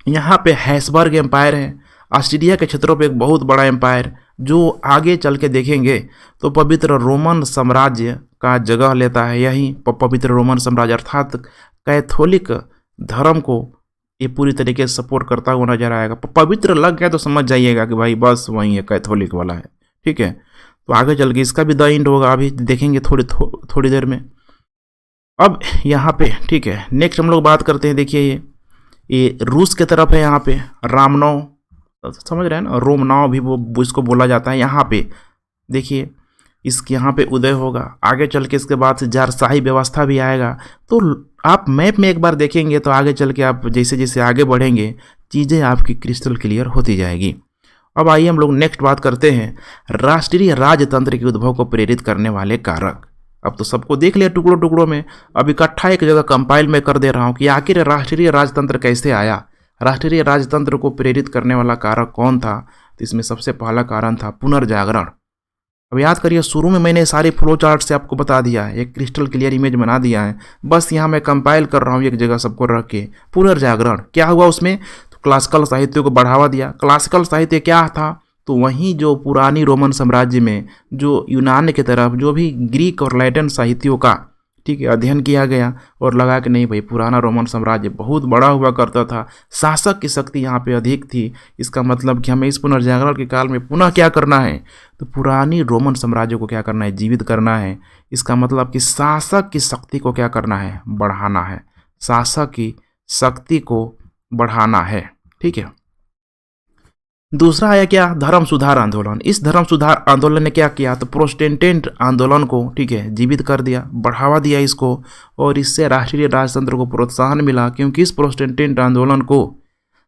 यहाँ पे हैसबर्ग एम्पायर है, ऑस्ट्रिया के क्षेत्रों पे एक बहुत बड़ा एम्पायर, जो आगे चल के देखेंगे तो पवित्र रोमन साम्राज्य का जगह लेता है। यही पवित्र रोमन साम्राज्य अर्थात कैथोलिक धर्म को ये पूरी तरीके से सपोर्ट करता हुआ नजर आएगा। पवित्र लग गया तो समझ जाइएगा कि भाई बस वही है, कैथोलिक वाला है, ठीक है। तो आगे चल के इसका भी द एंड होगा, अभी देखेंगे थोड़ी देर में। अब यहाँ पे ठीक है, नेक्स्ट हम लोग बात करते हैं। देखिए ये रूस के तरफ है, यहाँ पे रामनौ, समझ रहे हैं ना, रोमनाव भी वो इसको बोला जाता है। यहाँ पे देखिए इसके यहाँ पे उदय होगा। आगे चल के इसके बाद से जारशाही व्यवस्था भी आएगा। तो आप मैप में एक बार देखेंगे तो आगे चल के आप जैसे जैसे आगे बढ़ेंगे चीज़ें आपकी क्रिस्टल क्लियर होती जाएगी। अब आइए हम लोग नेक्स्ट बात करते हैं राष्ट्रीय राजतंत्र के उद्भव को प्रेरित करने वाले कारक। अब तो सबको देख लिया टुकड़ों टुकड़ों में, अब इकट्ठा एक जगह कंपाइल में कर दे रहा हूँ कि आखिर राष्ट्रीय राजतंत्र कैसे आया, राष्ट्रीय राजतंत्र को प्रेरित करने वाला कारक कौन था। तो इसमें सबसे पहला कारण था पुनर्जागरण। अब याद करिए शुरू में मैंने सारे फ्लो चार्ट से आपको बता दिया है, एक क्रिस्टल क्लियर इमेज बना दिया है, बस यहाँ मैं कंपाइल कर रहा हूँ एक जगह सबको रख के। पुनर्जागरण क्या हुआ उसमें, तो क्लासिकल साहित्य को बढ़ावा दिया। क्लासिकल साहित्य क्या था, तो वहीं जो पुरानी रोमन साम्राज्य में जो यूनान की तरफ जो भी ग्रीक और लैटिन साहित्यों का ठीक है अध्ययन किया गया और लगा कि नहीं भाई पुराना रोमन साम्राज्य बहुत बड़ा हुआ करता था, शासक की शक्ति यहाँ पे अधिक थी। इसका मतलब कि हमें इस पुनर्जागरण के काल में पुनः क्या करना है, तो पुरानी रोमन साम्राज्य को क्या करना है, जीवित करना है। इसका मतलब कि शासक की शक्ति को क्या करना है, बढ़ाना है, शासक की शक्ति को बढ़ाना है, ठीक है। दूसरा आया क्या, धर्म सुधार आंदोलन। इस धर्म सुधार आंदोलन ने क्या किया, तो प्रोटेस्टेंट आंदोलन को ठीक है जीवित कर दिया, बढ़ावा दिया इसको, और इससे राष्ट्रीय राजतंत्र को प्रोत्साहन मिला। क्योंकि इस प्रोटेस्टेंट आंदोलन को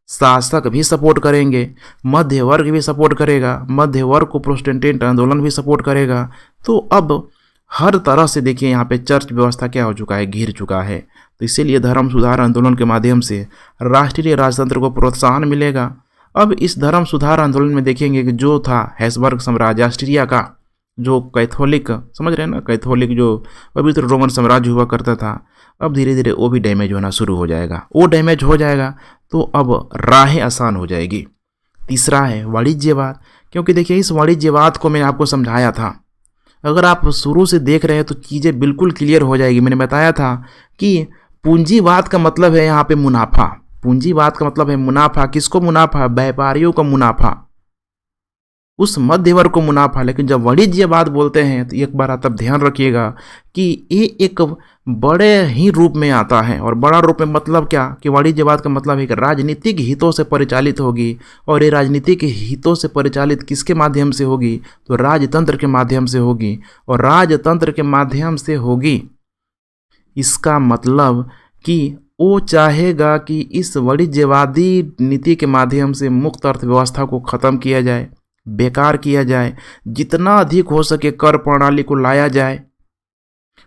शासक भी सपोर्ट करेंगे, मध्य वर्ग भी सपोर्ट करेगा, मध्य वर्ग को प्रोटेस्टेंट आंदोलन भी सपोर्ट करेगा। तो अब हर तरह से देखिए यहाँ पे चर्च व्यवस्था क्या हो चुका है, घिर चुका है। तो इसीलिए धर्म सुधार आंदोलन के माध्यम से राष्ट्रीय राजतंत्र को प्रोत्साहन मिलेगा। अब इस धर्म सुधार आंदोलन में देखेंगे कि जो था हैसबर्ग साम्राज्य ऑस्ट्रिया का, जो कैथोलिक, समझ रहे हैं ना, कैथोलिक जो पवित्र रोमन साम्राज्य हुआ करता था, अब धीरे धीरे वो भी डैमेज होना शुरू हो जाएगा। वो डैमेज हो जाएगा तो अब राहें आसान हो जाएगी। तीसरा है वाणिज्यवाद। क्योंकि देखिए इस वाणिज्यवाद को मैंने आपको समझाया था, अगर आप शुरू से देख रहे हैं तो चीज़ें बिल्कुल क्लियर हो जाएगी। मैंने बताया था कि पूंजीवाद का मतलब है यहाँ पे मुनाफा। पूंजीवाद का मतलब है मुनाफा। किसको मुनाफा, व्यापारियों को मुनाफा। उस मध्य वर्ग को मुनाफा। लेकिन जब वाणिज्यवाद बोलते हैं तो एक बार तब ध्यान रखिएगा कि ये एक बड़े ही रूप में आता है। और बड़ा रूप में मतलब क्या कि वाणिज्यवाद का मतलब है कि राजनीतिक हितों से परिचालित होगी। और ये राजनीतिक हितों से परिचालित किसके माध्यम से होगी? तो राजतंत्र के माध्यम से होगी। और राजतंत्र के माध्यम से होगी, इसका मतलब कि वो चाहेगा कि इस वाणिज्यवादी नीति के माध्यम से मुक्त अर्थव्यवस्था को ख़त्म किया जाए, बेकार किया जाए, जितना अधिक हो सके कर प्रणाली को लाया जाए,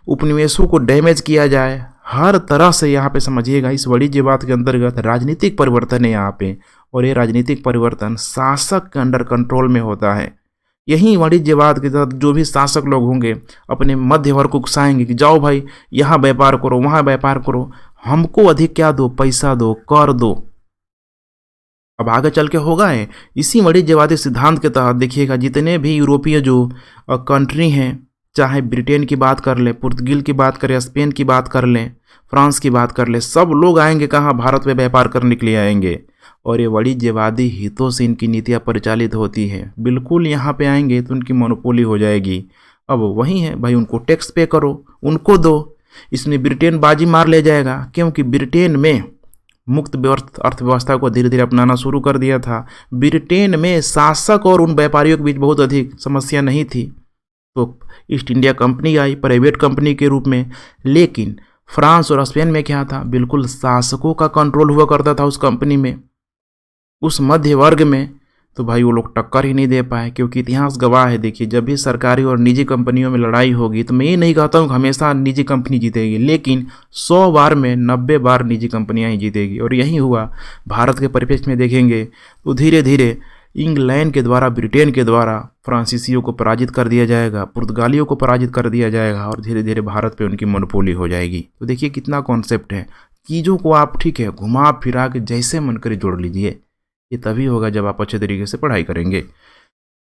उपनिवेशों को डैमेज किया जाए, हर तरह से यहाँ पे समझिएगा इस वाणिज्यवाद के अंतर्गत राजनीतिक परिवर्तन है यहाँ पे। और ये राजनीतिक परिवर्तन शासक के अंडर कंट्रोल में होता है। यही वाणिज्यवाद के तहत जो भी शासक लोग होंगे अपने मध्य वर्ग को उकसाएंगे कि जाओ भाई यहाँ व्यापार करो, वहाँ व्यापार करो, हमको अधिक क्या दो, पैसा दो, कर दो। अब आगे चल के होगा है इसी वाणिज्यवादी सिद्धांत के तहत देखिएगा जितने भी यूरोपीय जो कंट्री हैं, चाहे ब्रिटेन की बात कर लें, पुर्तगाल की बात करें, स्पेन की बात कर लें, फ्रांस की बात कर लें, सब लोग आएंगे कहाँ? भारत में व्यापार करने के लिए आएंगे। और ये वाणिज्यवादी हितों से इनकी नीतियाँ परिचालित होती हैं। बिल्कुल यहाँ पे आएंगे तो उनकी मोनोपोली हो जाएगी। अब वही है भाई, उनको टैक्स पे करो, उनको दो। इसमें ब्रिटेन बाजी मार ले जाएगा, क्योंकि ब्रिटेन में मुक्त अर्थव्यवस्था को धीरे धीरे अपनाना शुरू कर दिया था। ब्रिटेन में शासक और उन व्यापारियों के बीच बहुत अधिक समस्या नहीं थी, तो ईस्ट इंडिया कंपनी आई प्राइवेट कंपनी के रूप में। लेकिन फ्रांस और स्पेन में क्या था? बिल्कुल शासकों का कंट्रोल हुआ करता था उस कंपनी में, उस मध्य वर्ग में। तो भाई वो लोग टक्कर ही नहीं दे पाए, क्योंकि इतिहास गवाह है। देखिए, जब भी सरकारी और निजी कंपनियों में लड़ाई होगी तो मैं ये नहीं कहता हूँ कि हमेशा निजी कंपनी जीतेगी, लेकिन 100 बार में 90 बार निजी कंपनियाँ ही जीतेगी। और यही हुआ भारत के परिप्रेक्ष्य में देखेंगे तो धीरे धीरे इंग्लैंड के द्वारा, ब्रिटेन के द्वारा फ्रांसीसियों को पराजित कर दिया जाएगा, पुर्तगालियों को पराजित कर दिया जाएगा, और धीरे धीरे भारत पे उनकी मोनोपोली हो जाएगी। तो देखिए कितना कॉन्सेप्ट है। चीज़ों को आप ठीक है घुमा फिरा के जैसे मन करे जोड़ लीजिए। ये तभी होगा जब आप अच्छे तरीके से पढ़ाई करेंगे।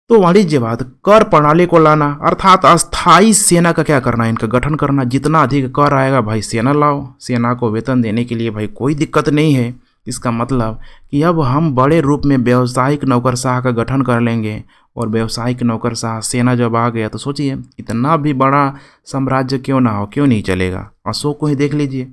तो वाणिज्यवाद, कर प्रणाली को लाना, अर्थात अस्थायी सेना का क्या करना, इनका गठन करना। जितना अधिक कर आएगा भाई सेना लाओ, सेना को वेतन देने के लिए भाई कोई दिक्कत नहीं है। इसका मतलब कि अब हम बड़े रूप में व्यावसायिक नौकरशाह का गठन कर लेंगे। और व्यावसायिक नौकरशाह सेना जब आ गया तो सोचिए इतना भी बड़ा साम्राज्य क्यों ना हो, क्यों नहीं चलेगा। अशोक को ही देख लीजिए,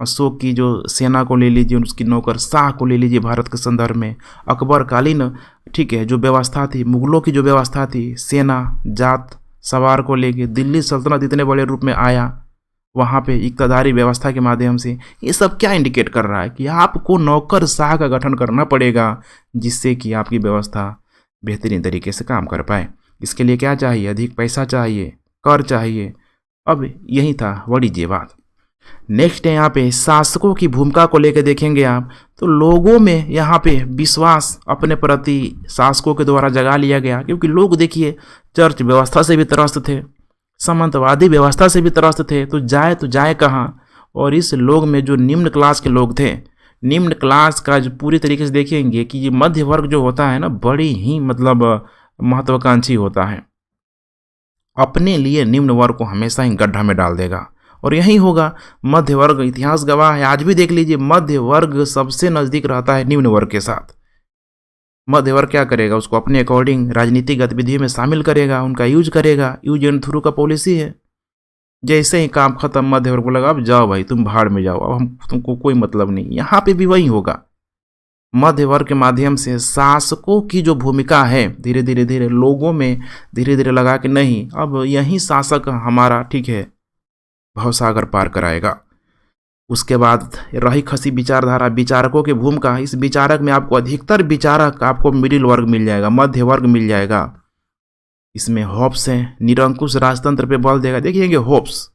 अशोक की जो सेना को ले लीजिए, उसकी नौकरशाह को ले लीजिए भारत के संदर्भ में। अकबर कालीन ठीक है जो व्यवस्था थी, मुगलों की जो व्यवस्था थी, सेना जात सवार को लेके दिल्ली सल्तनत इतने बड़े रूप में आया, वहाँ पे इक़्तिदारी व्यवस्था के माध्यम से। ये सब क्या इंडिकेट कर रहा है कि आपको नौकरशाह का गठन करना पड़ेगा, जिससे कि आपकी व्यवस्था बेहतरीन तरीके से काम कर पाए। इसके लिए क्या चाहिए? अधिक पैसा चाहिए, कर चाहिए। अब यही था वाणिज्यवाद। नेक्स्ट है यहाँ पे शासकों की भूमिका को लेकर देखेंगे आप, तो लोगों में यहाँ पे विश्वास अपने प्रति शासकों के द्वारा जगा लिया गया। क्योंकि लोग देखिए चर्च व्यवस्था से भी त्रस्त थे, सामंतवादी व्यवस्था से भी त्रस्त थे, तो जाए कहाँ। और इस लोग में जो निम्न क्लास के लोग थे, निम्न क्लास का जो पूरी तरीके से देखेंगे कि ये मध्य वर्ग जो होता है ना, बड़ी ही मतलब महत्वाकांक्षी होता है, अपने लिए निम्न वर्ग को हमेशा ही गड्ढा में डाल देगा। और यही होगा मध्य वर्ग, इतिहास गवाह है। आज भी देख लीजिए मध्य वर्ग सबसे नज़दीक रहता है निम्न वर्ग के साथ। मध्य वर्ग क्या करेगा? उसको अपने अकॉर्डिंग राजनीतिक गतिविधियों में शामिल करेगा, उनका यूज करेगा। यूज एंड थ्रू का पॉलिसी है। जैसे ही काम खत्म मध्य वर्ग को लगा अब जाओ भाई तुम भाड़ में जाओ, अब हम तुमको कोई मतलब नहीं। यहाँ पे भी वही होगा। मध्य वर्ग के माध्यम से शासकों की जो भूमिका है धीरे धीरे लोगों में धीरे धीरे लगा कि नहीं, अब यही शासक हमारा ठीक है भवसागर पार कराएगा। उसके बाद रही खसी विचारधारा, विचारकों की भूमिका। इस विचारक में आपको अधिकतर विचारक आपको मिडिल वर्ग मिल जाएगा, मध्य वर्ग मिल जाएगा। इसमें होब्स हैं, निरंकुश राजतंत्र पे बल देगा। देखिएंगे होब्स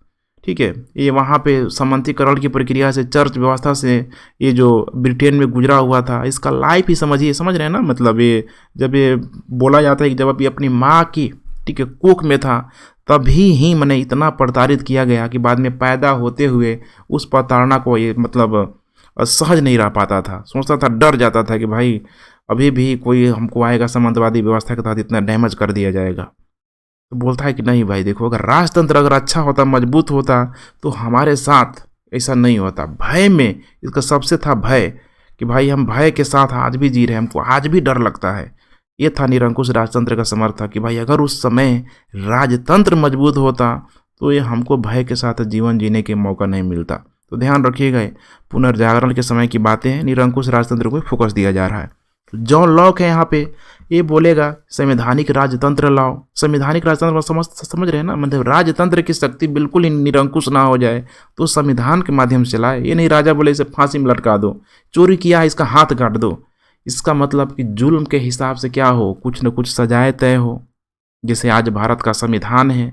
ठीक है, ये वहाँ पे सामंतीकरण की प्रक्रिया से, चर्च व्यवस्था से ये जो ब्रिटेन में गुजरा हुआ था, इसका लाइफ ही समझिए, समझ रहे हैं ना। मतलब ये जब ये बोला जाता है कि जब अभी अपनी माँ की ठीक है कोख में था तभी ही मैंने इतना प्रताड़ित किया गया कि बाद में पैदा होते हुए उस प्रताड़ना को ये मतलब सहज नहीं रह पाता था। सोचता था, डर जाता था कि भाई अभी भी कोई हमको आएगा सामंतवादी व्यवस्था के तहत इतना डैमेज कर दिया जाएगा। तो बोलता है कि नहीं भाई देखो, अगर राजतंत्र अगर अच्छा होता, मजबूत होता तो हमारे साथ ऐसा नहीं होता। भय में इसका सबसे था भय कि भाई हम भय के साथ आज भी जी रहे हैं, हमको आज भी डर लगता है ये था निरंकुश राजतंत्र का समर्थक कि भाई अगर उस समय राजतंत्र मजबूत होता तो ये हमको भय के साथ जीवन जीने के मौका नहीं मिलता। तो ध्यान रखिएगा, पुनर्जागरण के समय की बातें हैं, निरंकुश राजतंत्र को फोकस दिया जा रहा है। जॉन लॉक है यहाँ पे, ये बोलेगा संवैधानिक राजतंत्र लाओ। संवैधानिक राजतंत्र समझ रहे हैं ना, मतलब राजतंत्र की शक्ति बिल्कुल ही निरंकुश ना हो जाए तो संविधान के माध्यम से लाए। ये नहीं राजा बोले इसे फांसी में लटका दो, चोरी किया है इसका हाथ काट दो। इसका मतलब कि जुल्म के हिसाब से क्या हो, कुछ न कुछ सजाए तय हो, जैसे आज भारत का संविधान है,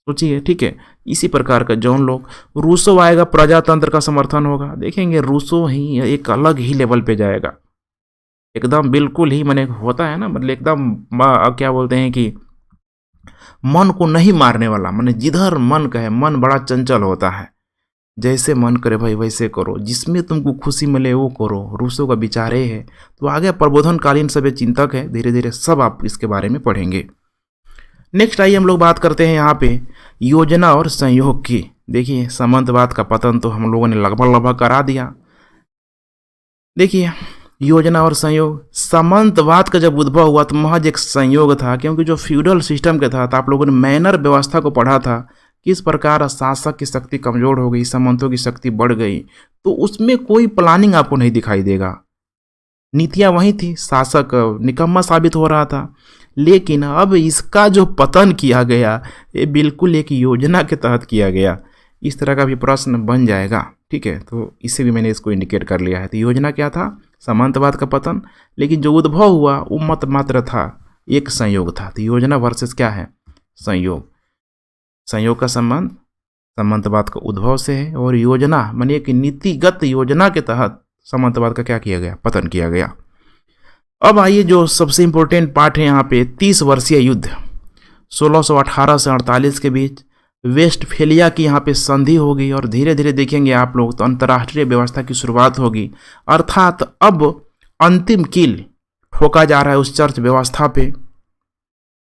सोचिए। ठीक है, इसी प्रकार का जॉन लॉक। रूसो आएगा, प्रजातंत्र का समर्थन होगा। देखेंगे रूसो ही एक अलग ही लेवल पे जाएगा, एकदम बिल्कुल ही मैंने होता है ना, मतलब एकदम क्या बोलते हैं कि मन को नहीं मारने वाला, मैंने जिधर मन कहे, मन बड़ा चंचल होता है, जैसे मन करे भाई वैसे करो, जिसमें तुमको खुशी मिले वो करो। रूसो का विचार ये है। तो आगे प्रबोधनकालीन सभ्य चिंतक है, धीरे धीरे सब आप इसके बारे में पढ़ेंगे। नेक्स्ट आइए हम लोग बात करते हैं यहाँ पे योजना और संयोग की। देखिए सामंतवाद का पतन तो हम लोगों ने लगभग करा दिया। देखिए योजना और संयोग, सामंतवाद का जब उद्भव हुआ तो महज एक संयोग था, क्योंकि जो फ्यूडल सिस्टम के तहत आप लोगों ने मैनर व्यवस्था को पढ़ा था, किस प्रकार शासक की शक्ति कमजोर हो गई, सामंतों की शक्ति बढ़ गई, तो उसमें कोई प्लानिंग आपको नहीं दिखाई देगा। नीतियां वही थी, शासक निकम्मा साबित हो रहा था। लेकिन अब इसका जो पतन किया गया ये बिल्कुल एक योजना के तहत किया गया। इस तरह का भी प्रश्न बन जाएगा, ठीक है, तो इससे भी मैंने इसको इंडिकेट कर लिया है। तो योजना क्या था, सामंतवाद का पतन, लेकिन जो उद्भव हुआ वो मत मात्र था, एक संयोग था। तो योजना वर्सेस क्या है, संयोग। संयोग का संबंध सामंतवाद का उद्भव से है, और योजना माने एक नीतिगत योजना के तहत सामंतवाद का क्या किया गया, पतन किया गया। अब आइए जो सबसे इंपॉर्टेंट पार्ट है यहाँ पे, 30 वर्षीय युद्ध 1618 से 48 के बीच वेस्टफेलिया की यहाँ पे संधि होगी, और धीरे धीरे देखेंगे आप लोग तो अंतर्राष्ट्रीय व्यवस्था की शुरुआत होगी। अर्थात अब अंतिम कील ठोका जा रहा है उस चर्च व्यवस्था पे,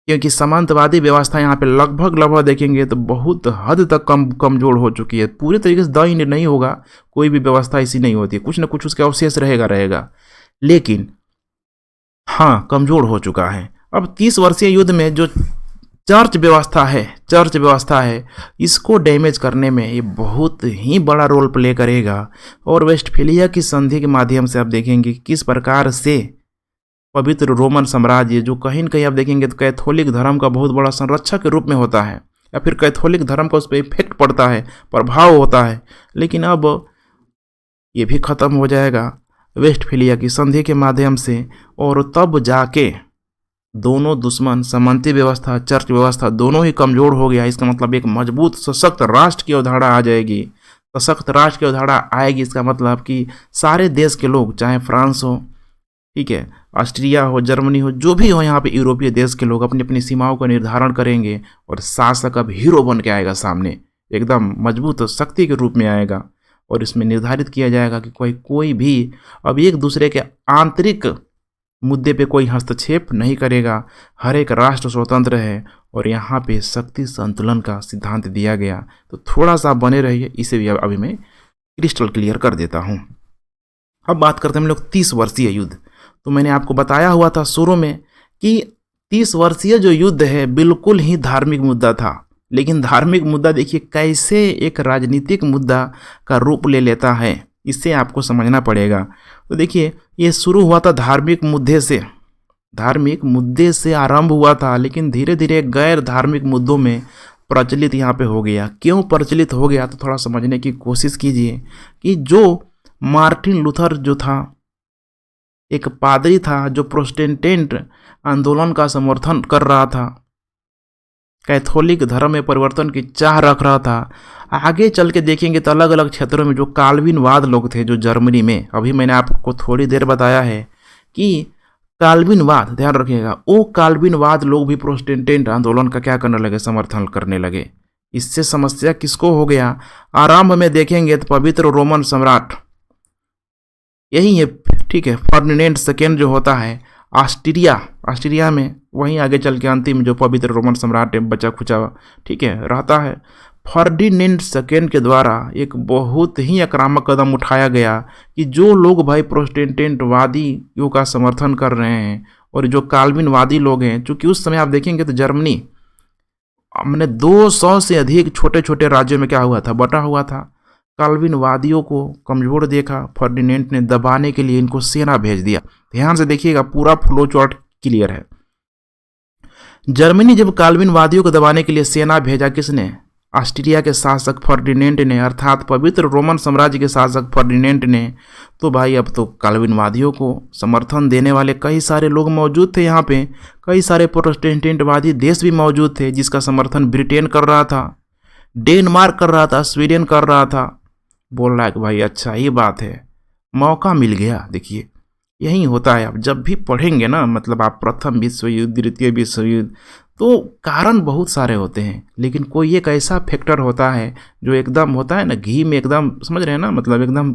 क्योंकि सामंतवादी व्यवस्था यहाँ पे लगभग देखेंगे तो बहुत हद तक कमजोर हो चुकी है। पूरे तरीके से दायी नहीं होगा, कोई भी व्यवस्था ऐसी नहीं होती, कुछ ना कुछ उसके अवशेष रहेगा, लेकिन हाँ कमजोर हो चुका है। अब 30 वर्षीय युद्ध में जो चर्च व्यवस्था है इसको डैमेज करने में ये बहुत ही बड़ा रोल प्ले करेगा। और वेस्टफेलिया की संधि के माध्यम से आप देखेंगे किस प्रकार से पवित्र रोमन साम्राज्य, जो कहीं न कहीं आप देखेंगे तो कैथोलिक धर्म का बहुत बड़ा संरक्षक के रूप में होता है, या फिर कैथोलिक धर्म का उस पर इफेक्ट पड़ता है, प्रभाव होता है, लेकिन अब ये भी खत्म हो जाएगा वेस्टफेलिया की संधि के माध्यम से। और तब जाके दोनों दुश्मन, सामंती व्यवस्था, चर्च व्यवस्था, दोनों ही कमजोर हो गया। इसका मतलब एक मजबूत सशक्त राष्ट्र की अवधारणा आ जाएगी। सशक्त राष्ट्र की अवधारणा आएगी, इसका मतलब कि सारे देश के लोग, चाहे फ्रांस हो, ठीक है, ऑस्ट्रिया हो, जर्मनी हो, जो भी हो यहाँ पे यूरोपीय देश के लोग अपनी अपनी सीमाओं का निर्धारण करेंगे, और शासक अब हीरो बन के आएगा सामने, एकदम मजबूत शक्ति के रूप में आएगा। और इसमें निर्धारित किया जाएगा कि कोई भी अब एक दूसरे के आंतरिक मुद्दे पे कोई हस्तक्षेप नहीं करेगा, हर एक राष्ट्र स्वतंत्र है, और यहाँ पे शक्ति संतुलन का सिद्धांत दिया गया। तो थोड़ा सा बने रहिए, इसे भी अभी मैं क्रिस्टल क्लियर कर देता हूँ। अब बात करते हैं हम लोग 30 वर्षीय युद्ध। तो मैंने आपको बताया हुआ था शुरू में कि 30 वर्षीय जो युद्ध है बिल्कुल ही धार्मिक मुद्दा था, लेकिन धार्मिक मुद्दा देखिए कैसे एक राजनीतिक मुद्दा का रूप ले लेता है, इससे आपको समझना पड़ेगा। तो देखिए ये शुरू हुआ था धार्मिक मुद्दे से आरंभ हुआ था, लेकिन धीरे धीरे गैर धार्मिक मुद्दों में प्रचलित यहाँ पे हो गया। क्यों प्रचलित हो गया, तो थोड़ा समझने की कोशिश कीजिए कि जो मार्टिन लूथर जो था, एक पादरी था जो प्रोटेस्टेंट आंदोलन का समर्थन कर रहा था, कैथोलिक धर्म में परिवर्तन की चाह रख रहा था। आगे चल के देखेंगे तो अलग अलग क्षेत्रों में जो काल्विनवाद लोग थे, जो जर्मनी में, अभी मैंने आपको थोड़ी देर बताया है कि काल्विनवाद, ध्यान रखिएगा, वो काल्विनवाद लोग भी प्रोटेस्टेंट आंदोलन का क्या करने लगे, समर्थन करने लगे। इससे समस्या किसको हो गया, आरंभ में देखेंगे तो पवित्र रोमन सम्राट यही है, ठीक है, फर्डिनेंड सेकेंड जो होता है ऑस्ट्रिया में, वहीं आगे चल के अंतिम जो पवित्र रोमन सम्राट बचा खुचा, ठीक है, रहता है। फर्डिनेंड सेकेंड के द्वारा एक बहुत ही आक्रामक कदम उठाया गया कि जो लोग भाई प्रोटेस्टेंटवादियों का समर्थन कर रहे हैं और जो काल्विनवादी लोग हैं, चूंकि उस समय आप देखेंगे तो जर्मनी हमने 200 से अधिक छोटे छोटे राज्यों में क्या हुआ था, बटा हुआ था। काल्विनवादियों को कमजोर देखा, फर्डिनेंड ने दबाने के लिए इनको सेना भेज दिया। ध्यान से देखिएगा, पूरा फ्लो चार्ट क्लियर है। जर्मनी जब काल्विनवादियों को दबाने के लिए सेना भेजा, किसने? ऑस्ट्रिया के शासक फर्डिनेंड ने, अर्थात पवित्र रोमन साम्राज्य के शासक फर्डिनेंड ने। तो भाई अब तो काल्विनवादियों को समर्थन देने वाले कई सारे लोग मौजूद थे यहाँ पे, कई सारे प्रोटेस्टेंटवादी देश भी मौजूद थे, जिसका समर्थन ब्रिटेन कर रहा था, डेनमार्क कर रहा था, स्वीडन कर रहा था। बोल रहा है कि भाई अच्छा ये बात है, मौका मिल गया। देखिए यही होता है, आप जब भी पढ़ेंगे ना, मतलब आप प्रथम विश्व युद्ध, द्वितीय विश्व युद्ध, तो कारण बहुत सारे होते हैं, लेकिन कोई एक ऐसा फैक्टर होता है जो एकदम होता है ना, घी में एकदम, समझ रहे हैं ना, मतलब एकदम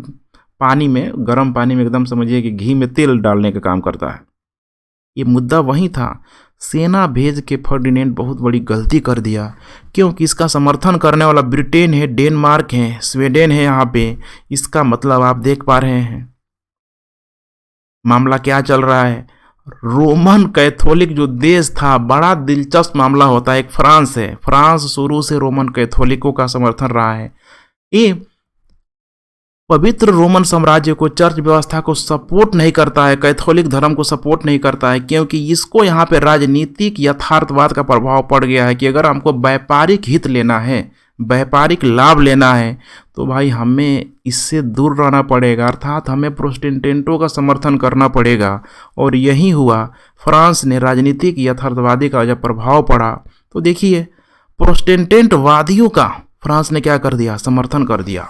पानी में, गर्म पानी में एकदम समझिए कि घी में तेल डालने का काम करता है। ये मुद्दा वही था। सेना भेज के फर्डिनेंड बहुत बड़ी गलती कर दिया, क्योंकि इसका समर्थन करने वाला ब्रिटेन है, डेनमार्क है, स्वीडन है यहाँ पे। इसका मतलब आप देख पा रहे हैं मामला क्या चल रहा है। रोमन कैथोलिक जो देश था, बड़ा दिलचस्प मामला होता है। एक फ्रांस है, फ्रांस शुरू से रोमन कैथोलिकों का समर्थन रहा है। ये पवित्र रोमन साम्राज्य को, चर्च व्यवस्था को सपोर्ट नहीं करता है, कैथोलिक धर्म को सपोर्ट नहीं करता है, क्योंकि इसको यहाँ पे राजनीतिक यथार्थवाद का प्रभाव पड़ गया है कि अगर हमको व्यापारिक हित लेना है, व्यापारिक लाभ लेना है, तो भाई हमें इससे दूर रहना पड़ेगा, अर्थात हमें प्रोटेस्टेंटों का समर्थन करना पड़ेगा। और यही हुआ, फ्रांस ने राजनीतिक यथार्थवादी का जब प्रभाव पड़ा, तो देखिए प्रोटेस्टेंटवादियों का फ्रांस ने क्या कर दिया, समर्थन कर दिया।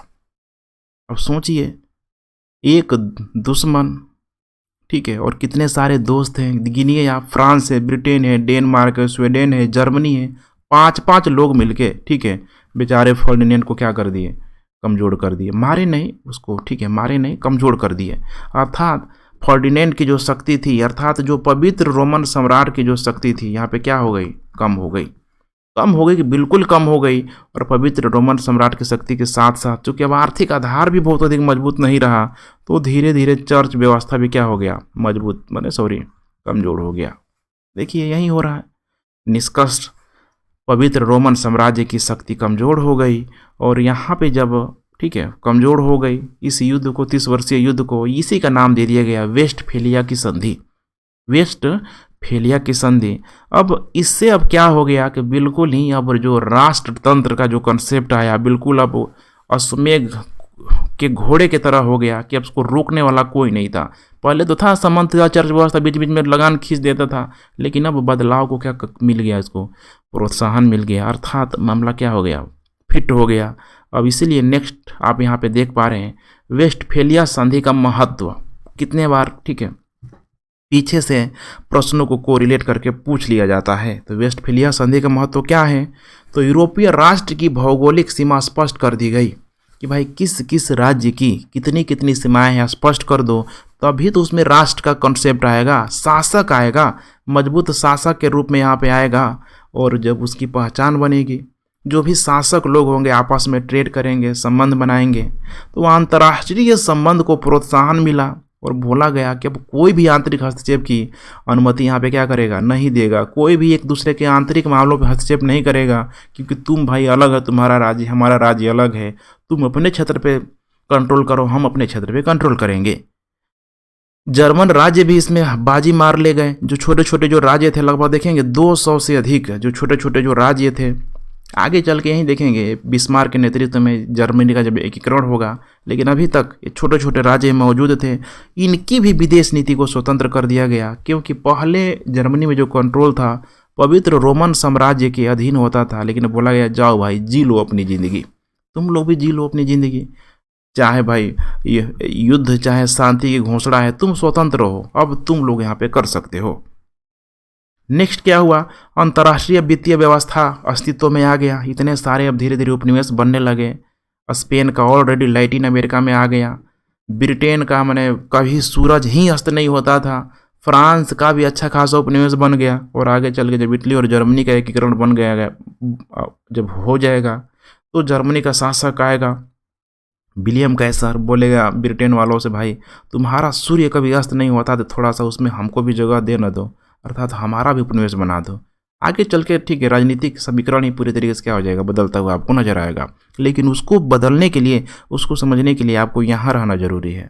अब सोचिए, एक दुश्मन, ठीक है, और कितने सारे दोस्त हैं, गिनिए आप, फ्रांस है, ब्रिटेन है, डेनमार्क है, स्वीडन है, जर्मनी है, 5-5 लोग मिलके, ठीक है, बेचारे फर्डिनेंड को क्या कर दिए, कमज़ोर कर दिए। मारे नहीं उसको, ठीक है, मारे नहीं, कमज़ोर कर दिए। अर्थात फर्डिनेंड की जो शक्ति थी, अर्थात जो पवित्र रोमन सम्राट की जो शक्ति थी, यहाँ पे क्या हो गई, कम हो गई। कम हो गई कि बिल्कुल कम हो गई। और पवित्र रोमन सम्राट की शक्ति के साथ साथ चूँकि अब आर्थिक आधार भी बहुत अधिक मजबूत नहीं रहा, तो धीरे धीरे चर्च व्यवस्था भी क्या हो गया, मजबूत, कमज़ोर हो गया। देखिए यही हो रहा है। निष्कर्ष, पवित्र रोमन साम्राज्य की शक्ति कमज़ोर हो गई। और यहाँ पे जब, ठीक है, कमज़ोर हो गई, इस युद्ध को, 30 वर्षीय युद्ध को, इसी का नाम दे दिया गया वेस्टफेलिया की संधि। वेस्टफेलिया की संधि। अब इससे अब क्या हो गया कि बिल्कुल ही अब जो राष्ट्रतंत्र का जो कंसेप्ट आया, बिल्कुल अब अश्वमेध के घोड़े की तरह हो गया कि अब उसको रोकने वाला कोई नहीं था। पहले तो था संबंध, चर्च व्यवस्था बीच बीच में लगान खींच देता था, लेकिन अब बदलाव को क्या मिल गया, इसको प्रोत्साहन मिल गया, अर्थात मामला क्या हो गया, फिट हो गया। अब इसीलिए नेक्स्ट आप यहाँ पे देख पा रहे हैं वेस्टफेलिया संधि का महत्व कितने बार, ठीक है, पीछे से प्रश्नों को कोरिलेट करके पूछ लिया जाता है। तो वेस्टफेलिया संधि का महत्व क्या है, तो यूरोपीय राष्ट्र की भौगोलिक सीमा स्पष्ट कर दी गई कि भाई किस किस राज्य की कितनी कितनी सीमाएं हैं, स्पष्ट कर दो, तभी तो उसमें राष्ट्र का कॉन्सेप्ट आएगा, शासक आएगा, मजबूत शासक के रूप में यहाँ पे आएगा। और जब उसकी पहचान बनेगी, जो भी शासक लोग होंगे आपस में ट्रेड करेंगे, संबंध बनाएंगे, तो अंतर्राष्ट्रीय संबंध को प्रोत्साहन मिला। और बोला गया कि अब कोई भी आंतरिक हस्तक्षेप की अनुमति यहाँ पे क्या करेगा, नहीं देगा। कोई भी एक दूसरे के आंतरिक मामलों पे हस्तक्षेप नहीं करेगा, क्योंकि तुम भाई अलग है, तुम्हारा राज्य हमारा राज्य अलग है, तुम अपने क्षेत्र पे कंट्रोल करो, हम अपने क्षेत्र पे कंट्रोल करेंगे। जर्मन राज्य भी इसमें बाजी मार ले गए। जो छोटे छोटे जो राज्य थे, लगभग देखेंगे 200 से अधिक जो छोटे छोटे जो राज्य थे, आगे चल के यहीं देखेंगे बिस्मार्क के नेतृत्व में जर्मनी का जब एकीकरण होगा, लेकिन अभी तक ये छोटे छोटे राज्य मौजूद थे। इनकी भी विदेश नीति को स्वतंत्र कर दिया गया, क्योंकि पहले जर्मनी में जो कंट्रोल था पवित्र रोमन साम्राज्य के अधीन होता था, लेकिन बोला गया जाओ भाई जी लो अपनी ज़िंदगी, तुम लोग भी जी लो अपनी ज़िंदगी, चाहे भाई ये युद्ध चाहे शांति की घोषणा है, तुम स्वतंत्र हो, अब तुम लोग यहाँ पे कर सकते हो। नेक्स्ट क्या हुआ, अंतर्राष्ट्रीय वित्तीय व्यवस्था अस्तित्व में आ गया। इतने सारे अब धीरे धीरे उपनिवेश बनने लगे। स्पेन का ऑलरेडी लैटिन अमेरिका में आ गया। ब्रिटेन का मैंने कभी सूरज ही अस्त नहीं होता था। फ्रांस का भी अच्छा खासा उपनिवेश बन गया। और आगे चल के जब इटली और जर्मनी का एकीकरण बन गया जब हो जाएगा, तो जर्मनी का शासक आएगा विलियम कैसर बोलेगा ब्रिटेन वालों से, भाई तुम्हारा सूर्य कभी अस्त नहीं होता तो थोड़ा सा उसमें हमको भी जगह दे न दो, अर्थात हमारा भी उपनिवेश बना दो। आगे चल के ठीक है राजनीतिक समीकरण ही पूरी तरीके से क्या हो जाएगा, बदलता हुआ आपको नजर आएगा, लेकिन उसको बदलने के लिए, उसको समझने के लिए आपको यहाँ रहना जरूरी है।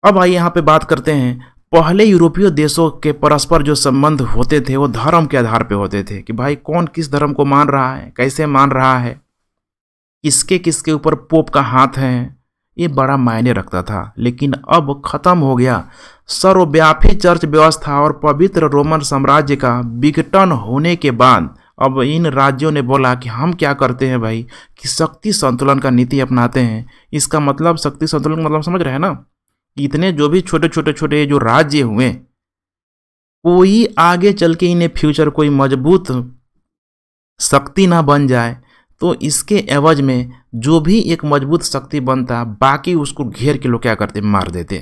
अब आइए यहाँ पे बात करते हैं, पहले यूरोपीय देशों के परस्पर जो संबंध होते थे वो धर्म के आधार पे होते थे कि भाई कौन किस धर्म को मान रहा है, कैसे मान रहा है, किसके किसके ऊपर पोप का हाथ है, ये बड़ा मायने रखता था। लेकिन अब खत्म हो गया। सर्वव्यापी चर्च व्यवस्था और पवित्र रोमन साम्राज्य का विघटन होने के बाद अब इन राज्यों ने बोला कि हम क्या करते हैं भाई, कि शक्ति संतुलन का नीति अपनाते हैं। इसका मतलब शक्ति संतुलन का मतलब समझ रहे हैं ना, इतने जो भी छोटे छोटे छोटे जो राज्य हुए, कोई आगे चल के इन्हें फ्यूचर कोई मजबूत शक्ति ना बन जाए, तो इसके एवज में जो भी एक मजबूत शक्ति बनता बाकी उसको घेर के लोग क्या करते, मार देते।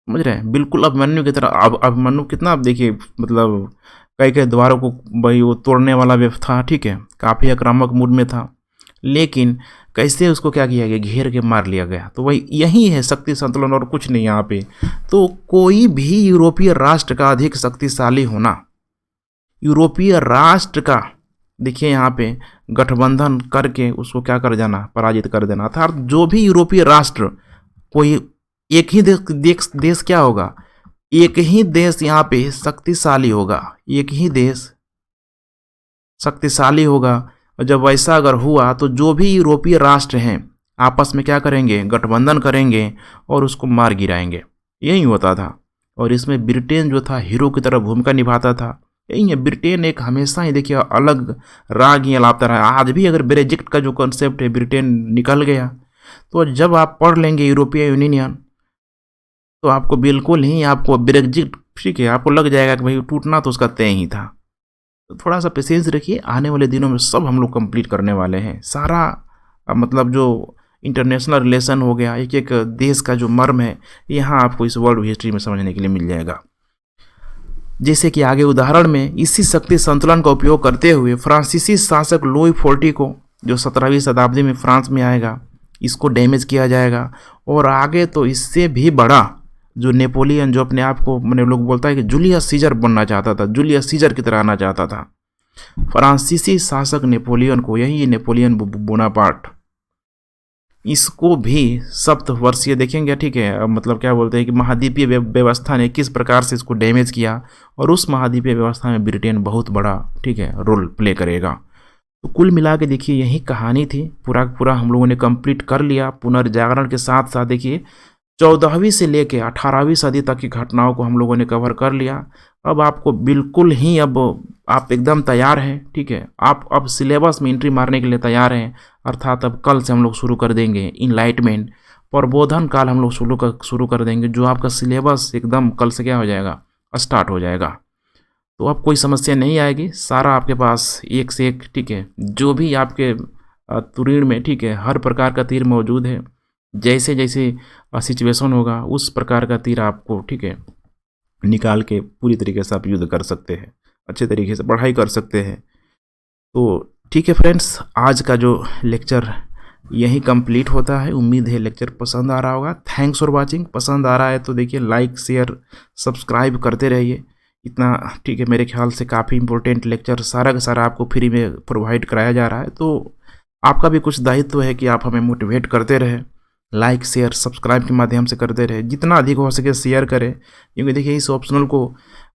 समझ रहे हैं, बिल्कुल अभिमन्यु की तरह। अब अभिमन्यु कितना, आप देखिए मतलब कई कई द्वारों को भाई वो तोड़ने वाला व्यक्ति था, ठीक है, काफ़ी आक्रामक मूड में था, लेकिन कैसे उसको क्या किया गया, घेर के मार लिया गया। तो वही यही है शक्ति संतुलन और कुछ नहीं यहाँ पे। तो कोई भी यूरोपीय राष्ट्र का अधिक शक्तिशाली होना, यूरोपीय राष्ट्र का देखिए यहाँ पे गठबंधन करके उसको क्या कर जाना, पराजित कर देना। अर्थात जो भी यूरोपीय राष्ट्र, कोई एक ही देश क्या होगा, एक ही देश यहाँ पे शक्तिशाली होगा, एक ही देश शक्तिशाली होगा। और जब वैसा अगर हुआ तो जो भी यूरोपीय राष्ट्र हैं आपस में क्या करेंगे, गठबंधन करेंगे और उसको मार गिराएंगे। यही होता था। और इसमें ब्रिटेन जो था हीरो की तरह भूमिका निभाता था। यही है, ब्रिटेन एक हमेशा ही देखिए अलग राग ही अलापता रहा। आज भी अगर ब्रेजिट का जो कॉन्सेप्ट है, ब्रिटेन निकल गया, तो जब आप पढ़ लेंगे यूरोपीय यूनियन तो आपको बिल्कुल ही आपको ब्रेजिट, ठीक है, आपको लग जाएगा कि भाई टूटना तो उसका तय ही था। तो थोड़ा सा पेशेंस रखिए, आने वाले दिनों में सब हम लोग कंप्लीट करने वाले हैं। सारा मतलब जो इंटरनेशनल रिलेशन हो गया, एक एक देश का जो मर्म है, यहाँ आपको इस वर्ल्ड हिस्ट्री में समझने के लिए मिल जाएगा। जैसे कि आगे उदाहरण में इसी शक्ति संतुलन का उपयोग करते हुए फ्रांसीसी शासक लुई XIV को, जो 17वीं शताब्दी में फ्रांस में आएगा, इसको डैमेज किया जाएगा। और आगे तो इससे भी बड़ा जो नेपोलियन, जो अपने आप को मैंने लोग बोलता है कि जूलियस सीजर बनना चाहता था, जूलियस सीजर की तरह आना चाहता था, फ्रांसीसी शासक नेपोलियन को, यही नेपोलियन बोनापार्ट, इसको भी सप्तवर्षीय देखेंगे, ठीक है, मतलब क्या बोलते हैं कि महाद्वीपीय व्यवस्था ने किस प्रकार से इसको डैमेज किया, और उस महाद्वीपीय व्यवस्था में ब्रिटेन बहुत बड़ा, ठीक है, रोल प्ले करेगा। तो कुल मिला के देखिए यही कहानी थी। पूरा हम लोगों ने कंप्लीट कर लिया। पुनर्जागरण के साथ साथ देखिए 14वीं से लेके 18वीं सदी तक की घटनाओं को हम लोगों ने कवर कर लिया। अब आपको बिल्कुल ही, अब आप एकदम तैयार हैं, ठीक है, आप अब सिलेबस में एंट्री मारने के लिए तैयार हैं। अर्थात अब कल से हम लोग शुरू कर देंगे इनलाइटमेंट, प्रबोधन काल हम लोग शुरू कर देंगे, जो आपका सिलेबस एकदम कल से क्या हो जाएगा, स्टार्ट हो जाएगा। तो अब कोई समस्या नहीं आएगी, सारा आपके पास एक से एक, ठीक है, जो भी आपके तुरीण में, ठीक है, हर प्रकार का तीर मौजूद है। जैसे जैसे सिचुएशन होगा उस प्रकार का तीर आपको, ठीक है, निकाल के पूरी तरीके से आप युद्ध कर सकते हैं, अच्छे तरीके से पढ़ाई कर सकते हैं। तो ठीक है फ्रेंड्स, आज का जो लेक्चर यही कंप्लीट होता है। उम्मीद है लेक्चर पसंद आ रहा होगा। Thanks for watching. पसंद आ रहा है तो देखिए लाइक शेयर सब्सक्राइब करते रहिए। इतना, ठीक है, मेरे ख्याल से काफ़ी इंपॉर्टेंट लेक्चर सारा का सारा आपको फ्री में प्रोवाइड कराया जा रहा है। तो आपका भी कुछ दायित्व है कि आप हमें मोटिवेट करते रहें, लाइक शेयर सब्सक्राइब के माध्यम से करते रहे, जितना अधिक हो सके शेयर करें। क्योंकि देखिए इस ऑप्शनल को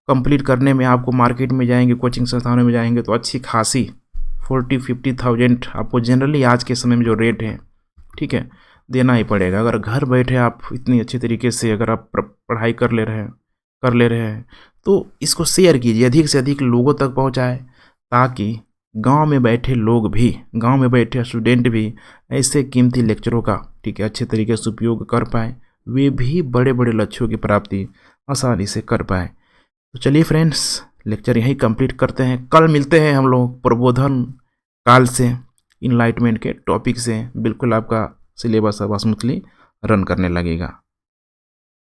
कंप्लीट करने में आपको मार्केट में जाएंगे, कोचिंग संस्थानों में जाएंगे तो अच्छी खासी 40-50,000 आपको जनरली आज के समय में जो रेट है, ठीक है, देना ही पड़ेगा। अगर घर बैठे आप इतनी अच्छी तरीके से अगर आप पढ़ाई कर ले रहे हैं तो इसको शेयर कीजिए, अधिक से अधिक लोगों तक पहुँचाए, ताकि गांव में बैठे लोग भी, गांव में बैठे स्टूडेंट भी ऐसे कीमती लेक्चरों का, ठीक है, अच्छे तरीके से उपयोग कर पाए, वे भी बड़े बड़े लक्ष्यों की प्राप्ति आसानी से कर पाए। तो चलिए फ्रेंड्स, लेक्चर यहीं कंप्लीट करते हैं। कल मिलते हैं हम लोग प्रबोधन काल से, इनलाइटमेंट के टॉपिक से। बिल्कुल आपका सिलेबस अब स्मूथली रन करने लगेगा।